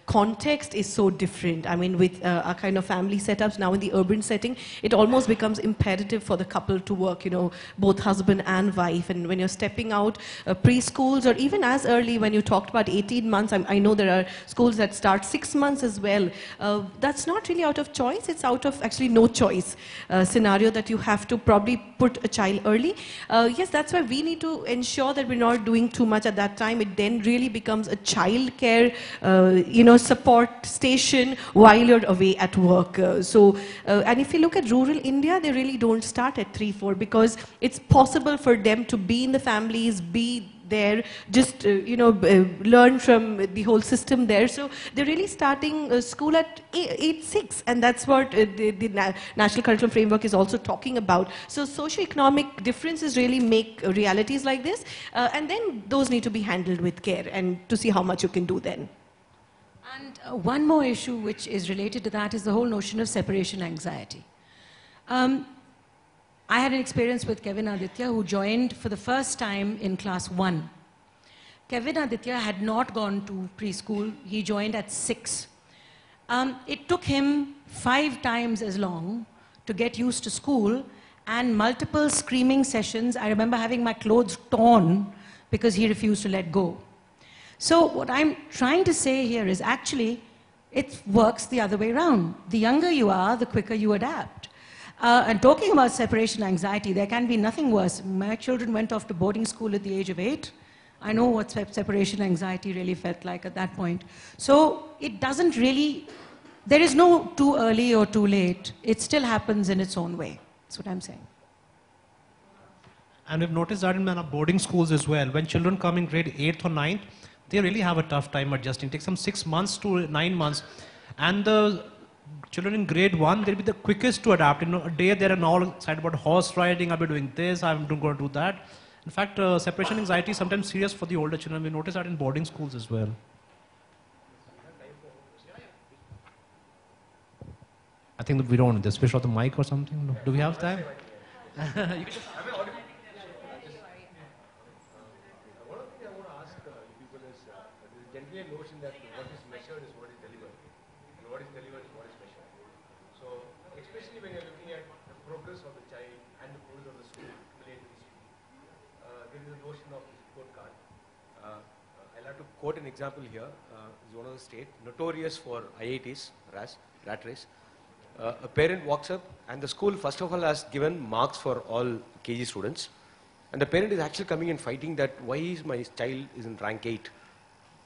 G: context is so different. I mean, with our kind of family setups now in the urban setting, it almost becomes imperative for the couple to work, both husband and wife. And when you're stepping out, preschools, or even as early when you talked about 18 months, I know there are schools that start 6 months as well. That's not really out of choice. It's out of actually no choice scenario that you have to probably put a child early. Yes, that's why we need to ensure that we're not doing too much at that time. It then really becomes a child care, support station while you're away at work. And if you look at rural India, they really don't start at 3-4 because it's possible for them to be in the families, be there, just learn from the whole system there. So they're really starting school at 8-6, and that's what the National Curriculum Framework is also talking about. So socio-economic differences really make realities like this, and then those need to be handled with care and to see how much you can do then.
F: And one more issue which is related to that is the whole notion of separation anxiety. I had an experience with Kevin Aditya, who joined for the first time in class 1. Kevin Aditya had not gone to preschool. He joined at 6. It took him 5 times as long to get used to school, and multiple screaming sessions. I remember having my clothes torn because he refused to let go. So what I'm trying to say here is actually it works the other way around. The younger you are, the quicker you adapt. And talking about separation anxiety, there can be nothing worse. My children went off to boarding school at the age of 8. I know what separation anxiety really felt like at that point. So it doesn't really, there is no too early or too late. It still happens in its own way. That's what I'm saying.
B: And we've noticed that in our boarding schools as well. When children come in grade 8th or 9th, they really have a tough time adjusting. It takes them 6 months to 9 months. And the children in grade 1, they'll be the quickest to adapt. A day they're all excited about horse riding, I'll be doing this, I'm going to do that. In fact, separation anxiety is sometimes serious for the older children. We notice that in boarding schools as well. I think that we don't. Just switch off the mic or something. Do we have time?
I: Notion that what is measured is what is delivered, and what is delivered is what is measured. So, especially when you're looking at the progress of the child and the progress of the school related to the school, there is a notion of this report card. I'll have to quote an example here. It's one of the state notorious for IITs, rat race. A parent walks up, and the school first of all has given marks for all KG students, and the parent is actually coming and fighting that why is my child is in rank 8.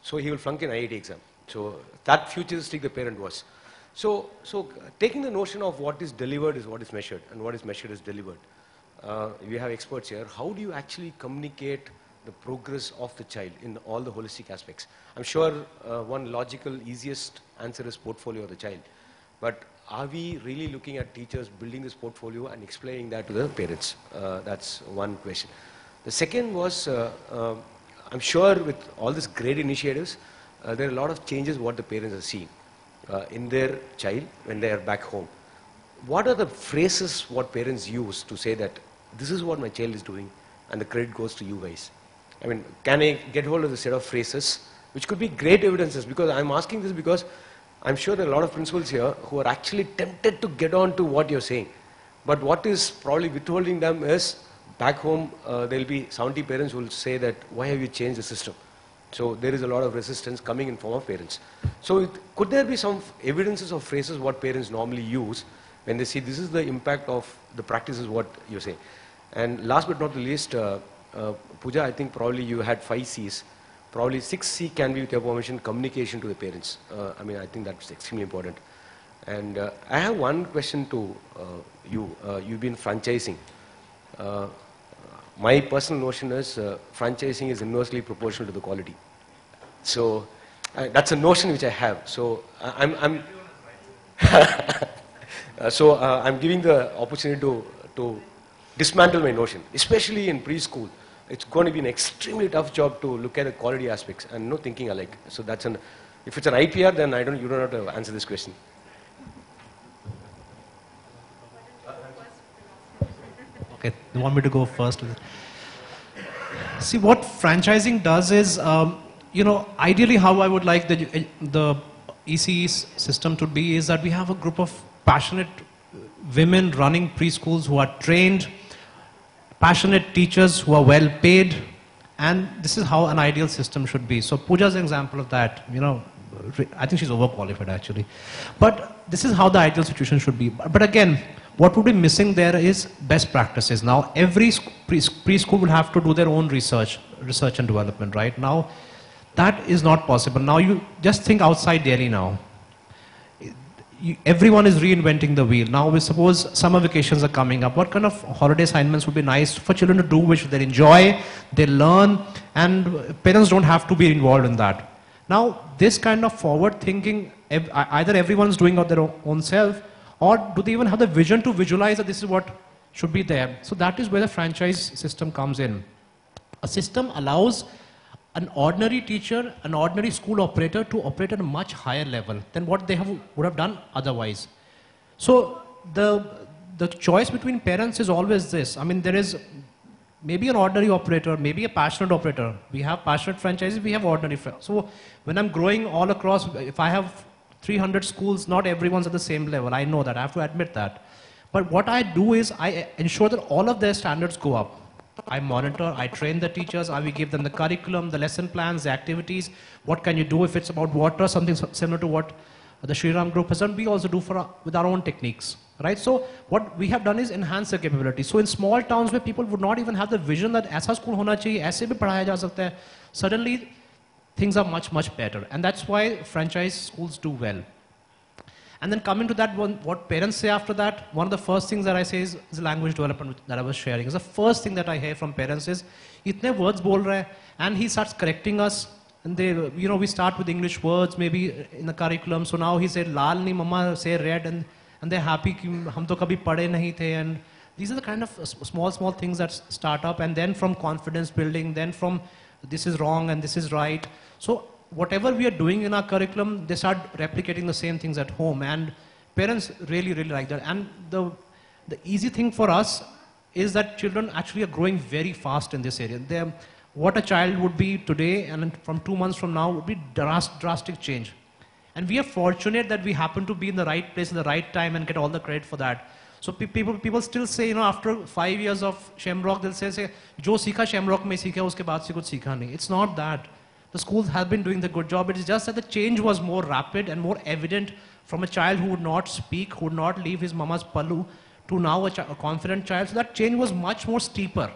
I: So he will flunk an IIT exam. So that futuristic the parent was. So taking the notion of what is delivered is what is measured, and what is measured is delivered. We have experts here. How do you actually communicate the progress of the child in all the holistic aspects? I'm sure one logical, easiest answer is portfolio of the child. But are we really looking at teachers building this portfolio and explaining that to the parents? That's one question. The second was, I'm sure with all these great initiatives, there are a lot of changes what the parents are seeing in their child when they are back home. What are the phrases what parents use to say that this is what my child is doing and the credit goes to you guys? I mean, can I get hold of a set of phrases which could be great evidences? Because I'm asking this because I'm sure there are a lot of principals here who are actually tempted to get on to what you're saying. But what is probably withholding them is back home, there will be 70 parents who will say that, why have you changed the system? So there is a lot of resistance coming in form of parents. So could there be some evidences or phrases what parents normally use when they see this is the impact of the practices what you say? And last but not the least, Pooja, I think probably you had 5 C's. Probably 6C can be, with your permission, communication to the parents. I mean, I think that's extremely important. And I have one question to you. You've been franchising. My personal notion is franchising is inversely proportional to the quality. So that's a notion which I have. So I'm I'm giving the opportunity to dismantle my notion, especially in preschool. It's going to be an extremely tough job to look at the quality aspects and no thinking alike. So that's if it's an IPR, then you don't have to answer this question.
B: Okay, you want me to go first? See, what franchising does is, ideally how I would like the ECE system to be is that we have a group of passionate women running preschools who are trained, passionate teachers who are well paid, and this is how an ideal system should be. So Pooja's an example of that. I think she's overqualified actually. But this is how the ideal situation should be. But again, what would be missing there is best practices. Now, every preschool will have to do their own research and development, right? Now, that is not possible. Now, you just think outside Delhi now. Everyone is reinventing the wheel. Now, we suppose summer vacations are coming up. What kind of holiday assignments would be nice for children to do, which they enjoy, they learn, and parents don't have to be involved in that. Now, this kind of forward thinking, either everyone's doing it their own self, or do they even have the vision to visualize that this is what should be there? So that is where the franchise system comes in. A system allows an ordinary teacher, an ordinary school operator to operate at a much higher level than what they would have done otherwise. So the choice between parents is always this. I mean, there is maybe an ordinary operator, maybe a passionate operator. We have passionate franchises, we have ordinary. So when I'm growing all across, if I have 300 schools, not everyone's at the same level. I know that, I have to admit that. But what I do is I ensure that all of their standards go up. I monitor, I train the teachers, we give them the curriculum, the lesson plans, the activities. What can you do if it's about water, something similar to what the Shri group has done, we also do with our own techniques, right? So what we have done is enhance the capability. So in small towns where people would not even have the vision that aisa school hona chahiye, aise bhi padhaya ja sakta hai, suddenly things are much, much better. And that's why franchise schools do well. And then coming to that, what parents say after that, one of the first things that I say is language development that I was sharing. Is the first thing that I hear from parents is, itne words bol raha hai, and he starts correcting us. And we start with English words, maybe in the curriculum. So now he said, lal nahi, mama say red, and they're happy ki hum to kabhi padhe nahi the. And these are the kind of small things that start up. And then from confidence building, then from this is wrong and this is right. So whatever we are doing in our curriculum, they start replicating the same things at home, and parents really, really like that. And the easy thing for us is that children actually are growing very fast in this area. What a child would be today and from 2 months from now would be drastic change. And we are fortunate that we happen to be in the right place at the right time and get all the credit for that. So people still say, after 5 years of Shemrock, they'll say, jo seekha Shemrock mein seekha, uske baad se kuch seekha nahi. It's not that. The schools have been doing the good job. It is just that the change was more rapid and more evident from a child who would not speak, who would not leave his mama's pallu, to now a confident child. So that change was much more steeper.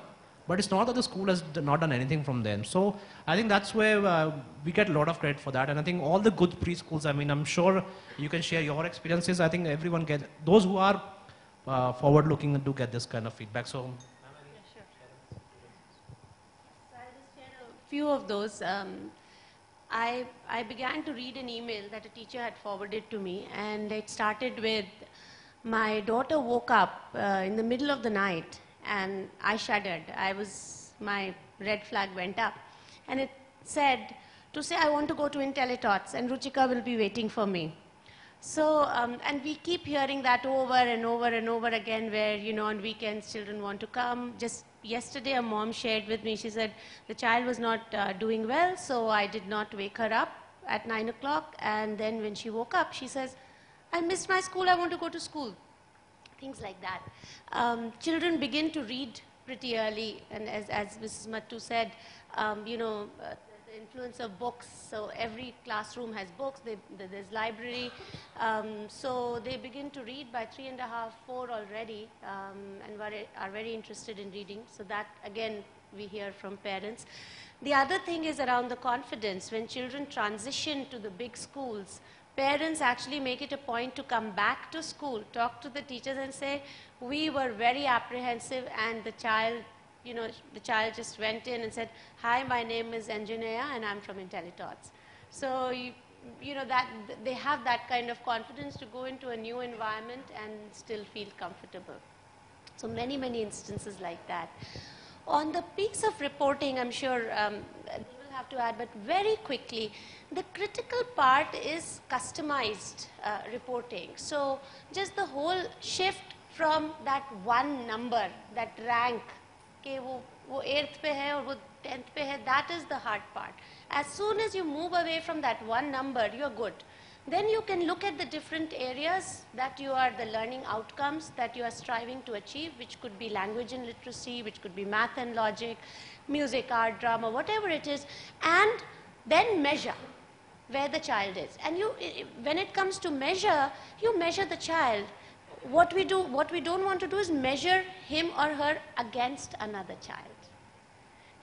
B: But it's not that the school has not done anything from then. So I think that's where we get a lot of credit for that. And I think all the good preschools, I mean, I'm sure you can share your experiences. I think everyone gets, those who are forward-looking do get this kind of feedback. So
C: few of those. I began to read an email that a teacher had forwarded to me, and it started with, my daughter woke up in the middle of the night, and I shuddered. My red flag went up, and it said, to say I want to go to Intellitots, and Ruchika will be waiting for me. So, and we keep hearing that over and over and over again, where, on weekends children want to come. Just yesterday a mom shared with me, she said the child was not doing well, so I did not wake her up at 9 o'clock, and then when she woke up, she says, I missed my school, I want to go to school. Things like that. Children begin to read pretty early, and as Mrs. Muttoo said, the influence of books. So every classroom has books, there's library. So they begin to read by 3.5, 4 already, and are very interested in reading. So that, again, we hear from parents. The other thing is around the confidence. When children transition to the big schools, parents actually make it a point to come back to school, talk to the teachers and say, we were very apprehensive, and the child just went in and said, hi, my name is Anjaneya and I'm from Intellitots. So, that they have that kind of confidence to go into a new environment and still feel comfortable. So many, many instances like that. On the piece of reporting, I'm sure they will have to add, but very quickly, the critical part is customized reporting. So just the whole shift from that one number, that rank, कि वो 8th पे है और वो 10th पे है, that is the hard part. As soon as you move away from that one number, you're good. Then you can look at the different areas that you are, the learning outcomes that you are striving to achieve, which could be language and literacy, which could be math and logic, music, art, drama, whatever it is, and then measure where the child is. And when it comes to measure, you measure the child. What we don't want to do is measure him or her against another child.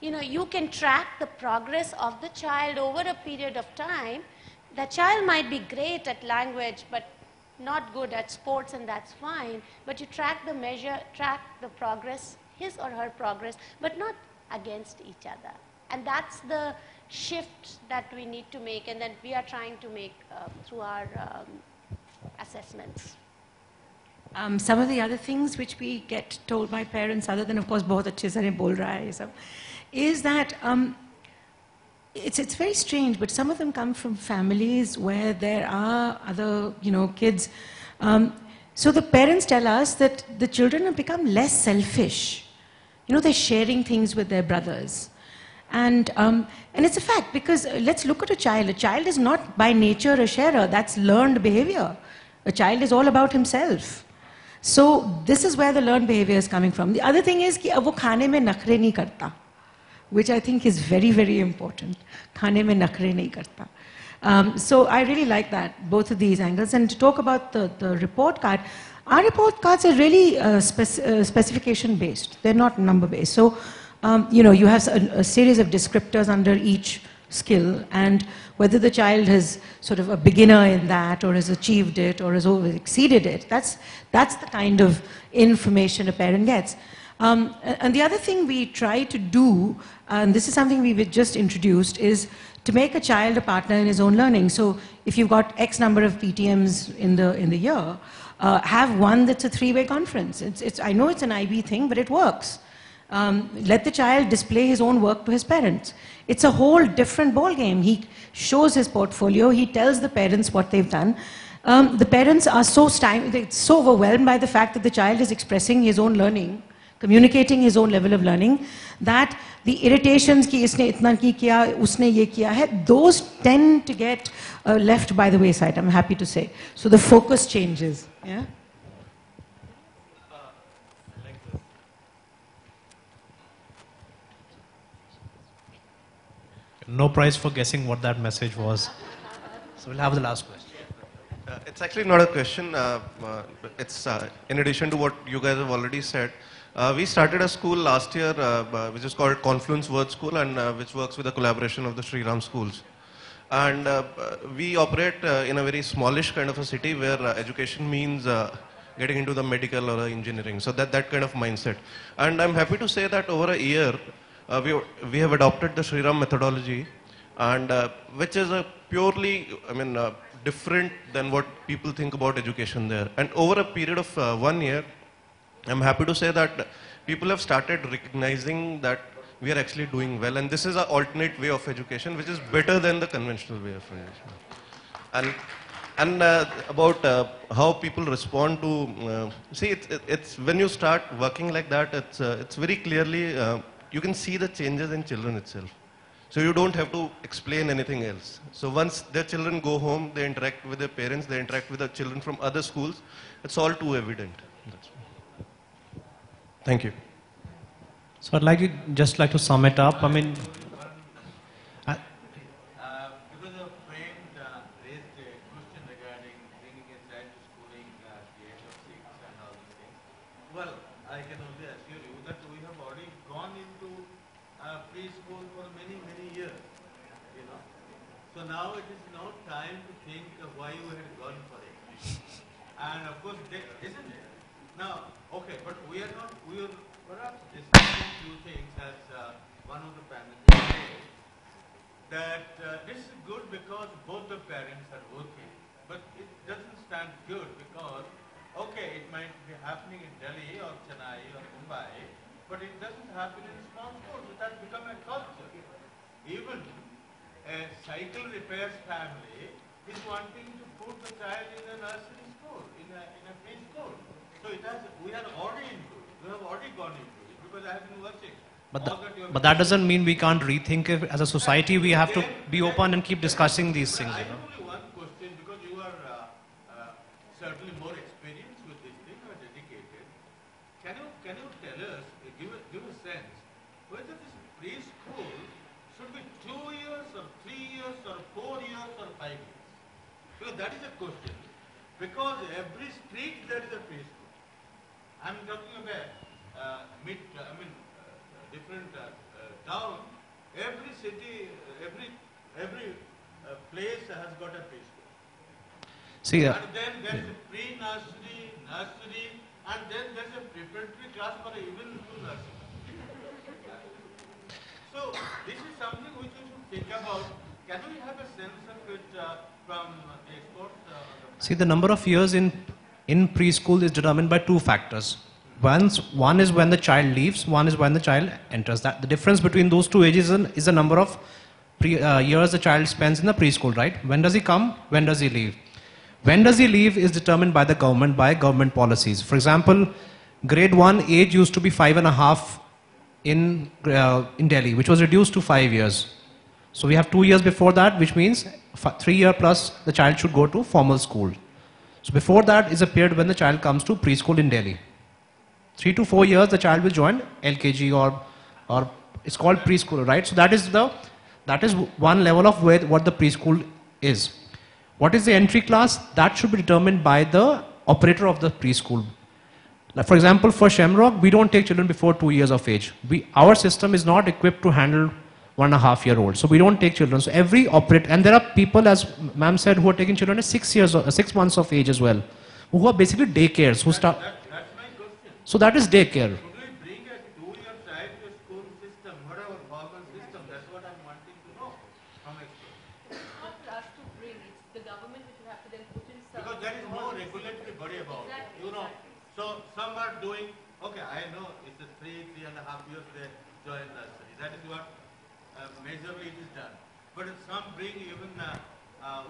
C: You can track the progress of the child over a period of time. The child might be great at language, but not good at sports, and that's fine. But you track the progress, his or her progress, but not against each other. And that's the shift that we need to make, and that we are trying to make through our assessments.
F: Some of the other things which we get told by parents, other than of course बहुत अच्छे से बोल रहा है ये सब, is that it's very strange, but some of them come from families where there are other kids. So the parents tell us that the children have become less selfish. They're sharing things with their brothers. And it's a fact, because let's look at a child. A child is not by nature a sharer. That's learned behavior. A child is all about himself. So this is where the learned behavior is coming from. The other thing is कि अब वो खाने में नखरे नहीं करता, which I think is very, very important. खाने में नखरे नहीं करता. So I really like that, both of these angles. And to talk about the report card, our report cards are really specification based. They're not number based. So you have a series of descriptors under each skill, and whether the child is sort of a beginner in that, or has achieved it, or has exceeded it, that's the kind of information a parent gets. And the other thing we try to do, and this is something we've just introduced, is to make a child a partner in his own learning. So if you've got X number of PTMs in the year, have one that's a 3-way conference. I know it's an IB thing, but it works. Let the child display his own work to his parents. It's a whole different ball game. He shows his portfolio. He tells the parents what they've done. The parents are so overwhelmed by the fact that the child is expressing his own learning, communicating his own level of learning, that the irritations ki isne itna ki kiya, usne ye kiya hai, those tend to get left by the wayside, I'm happy to say. So the focus changes. Yeah?
B: No prize for guessing what that message was. So we'll have the last question.
J: It's actually not a question. It's in addition to what you guys have already said. We started a school last year which is called Confluence Word School, and which works with the collaboration of the Shri schools. And we operate in a very smallish kind of a city where education means getting into the medical or engineering. So that kind of mindset. And I'm happy to say that over a year, we have adopted the Shri methodology, and which is a purely, different than what people think about education there. And over a period of 1 year, I'm happy to say that people have started recognizing that we are actually doing well, and this is an alternate way of education which is better than the conventional way of education. And about how people respond to, it's when you start working like that, it's very clearly, you can see the changes in children itself. So you don't have to explain anything else. So once their children go home, they interact with their parents, they interact with the children from other schools, it's all too evident. Thank you.
B: So I'd just like to sum it up.
K: So now it is now time to think of why you had gone for it. And of course, isn't it? Now, okay, but we are perhaps discussing few things as one of the panelists said, that this is good because both the parents are working, but it doesn't stand good because, okay, it might be happening in Delhi or Chennai or Mumbai, but it doesn't happen in small schools. It has become a culture. Even a cycle repairs family is wanting to put the child in a nursery school, in a preschool. So we are already into it. We have already gone into it because I have been watching.
B: But that doesn't mean we can't rethink it. As a society, we have to be open and keep discussing these things.
K: I have only one question because you are certainly more experienced with this thing, you are dedicated. Can you tell us, give a sense, whether this preschool should be 2 years or 3 years or 4 years or 5 years? Because that is a question. Because every street there is a preschool. I'm talking about different town. Every city, every place has got a preschool.
B: See,
K: and then there is a pre-nursery, nursery, and then there is a preparatory class for even to nursery. So this is something which we should think about. Can we have a sense of it from the experts?
B: See, the number of years in preschool is determined by two factors. One is when the child leaves, one is when the child enters. The difference between those two ages is the number of years the child spends in the preschool, right? When does he come? When does he leave? When does he leave is determined by the government, by government policies. For example, grade 1 age used to be 5.5 in Delhi, which was reduced to 5 years. So we have 2 years before that, which means 3 years plus the child should go to formal school. So before that is a period when the child comes to preschool in Delhi. 3 to 4 years the child will join LKG or it's called preschool, right? So that is one level of what the preschool is. What is the entry class? That should be determined by the operator of the preschool. Like for example, for Shemrock, we don't take children before 2 years of age. Our system is not equipped to handle 1.5-year-old. So we don't take children. So every operator, and there are people, as ma'am said, who are taking children at 6 months of age as well, who are basically daycares, who start.
K: That's my question.
B: So that is daycare.
K: Should we bring a 2-year child to a school system, whatever formal system? That's what I'm wanting to know from experts.
L: It's not for us to bring, it's the government which will have to then put in some.
K: Because there is no regulatory body about it.
L: Exactly,
K: You know,
L: exactly.
K: so some are doing, okay, I know it's a 3.5 years they join nursery. That is what majorly it is done. But some bring even,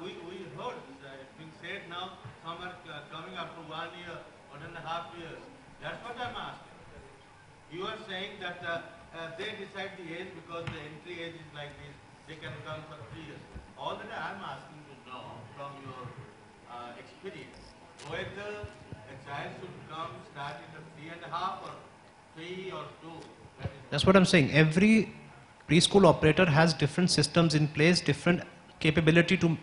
K: we heard it's being said now, some are coming after 1 year, 1.5 years. That's what I'm asking. You are saying that they decide the age because the entry age is like this, they can come for 3 years. All that I'm asking to know from your experience, whether a child should come start in the 3.5 or 3 or 2.
B: That's what I'm saying. Every preschool operator has different systems in place, different capability to,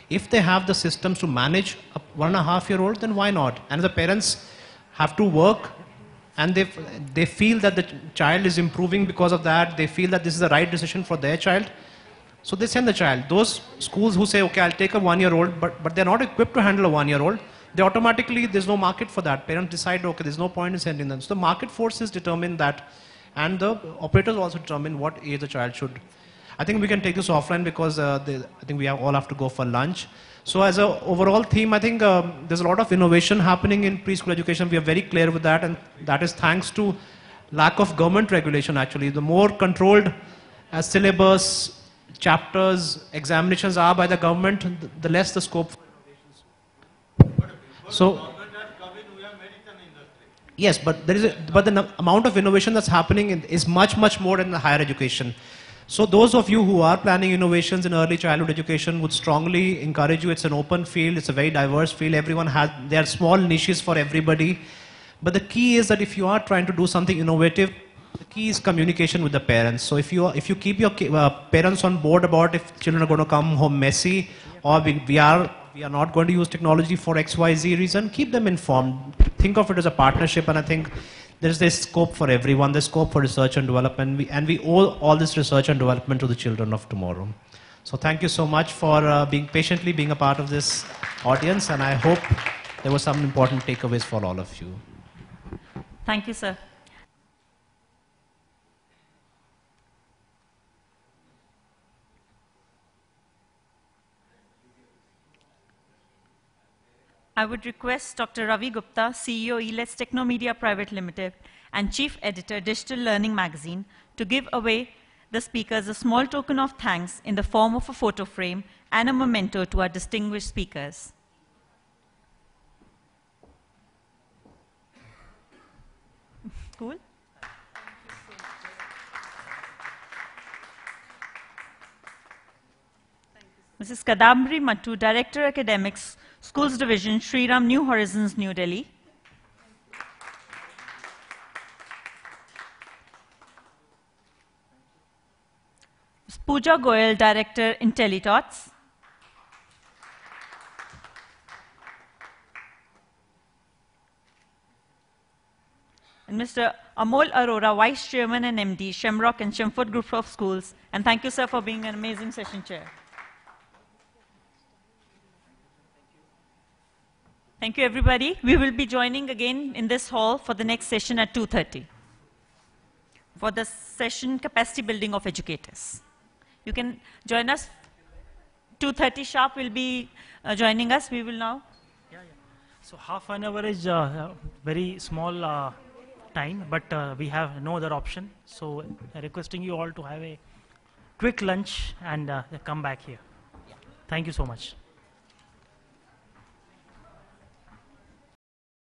B: if they have the systems to manage a 1.5-year-old, then why not? And the parents have to work and they feel that the child is improving because of that, they feel that this is the right decision for their child, so they send the child. Those schools who say, okay, I'll take a 1-year-old, but they're not equipped to handle a 1-year-old, they automatically, there's no market for that. Parents decide, okay, there's no point in sending them. So the market forces determine that, and the operators also determine what age the child should. I think we can take this offline because I think we all have to go for lunch. So as an overall theme, I think there's a lot of innovation happening in preschool education. We are very clear with that, and that is thanks to lack of government regulation actually. The more controlled syllabus, chapters, examinations are by the government, the less the scope for innovations. So, yes, but the amount of innovation that's happening is much more in the higher education. So those of you who are planning innovations in early childhood education would strongly encourage you. It's an open field, it's a very diverse field. There are small niches for everybody. But the key is that if you are trying to do something innovative, the key is communication with the parents. So if you keep your parents on board about if children are going to come home messy, or we are not going to use technology for XYZ reason, keep them informed. Think of it as a partnership, and I think there's this scope for everyone, there's scope for research and development, and we owe all this research and development to the children of tomorrow. So thank you so much for being patiently being a part of this audience, and I hope there were some important takeaways for all of you.
A: Thank you, sir. I would request Dr. Ravi Gupta, CEO, ELETS Technomedia Private Limited and Chief Editor, Digital Learning Magazine, to give away the speakers a small token of thanks in the form of a photo frame and a memento to our distinguished speakers. Cool. Mrs. Kaadambari Muttoo, Director Academics, Schools Division, Shri, New Horizons, New Delhi. Ms. Pooja Goyal, Director, Intellitots. And Mr. Amol Arora, Vice Chairman and MD, Shemrock and Shemford Group of Schools. And thank you, sir, for being an amazing session chair. Thank you, everybody. We will be joining again in this hall for the next session at 2:30 for the session Capacity Building of Educators. You can join us. 2:30 sharp will be joining us. We will now.
M: So half an hour is very small time, but we have no other option. So requesting you all to have a quick lunch and come back here. Thank you so much.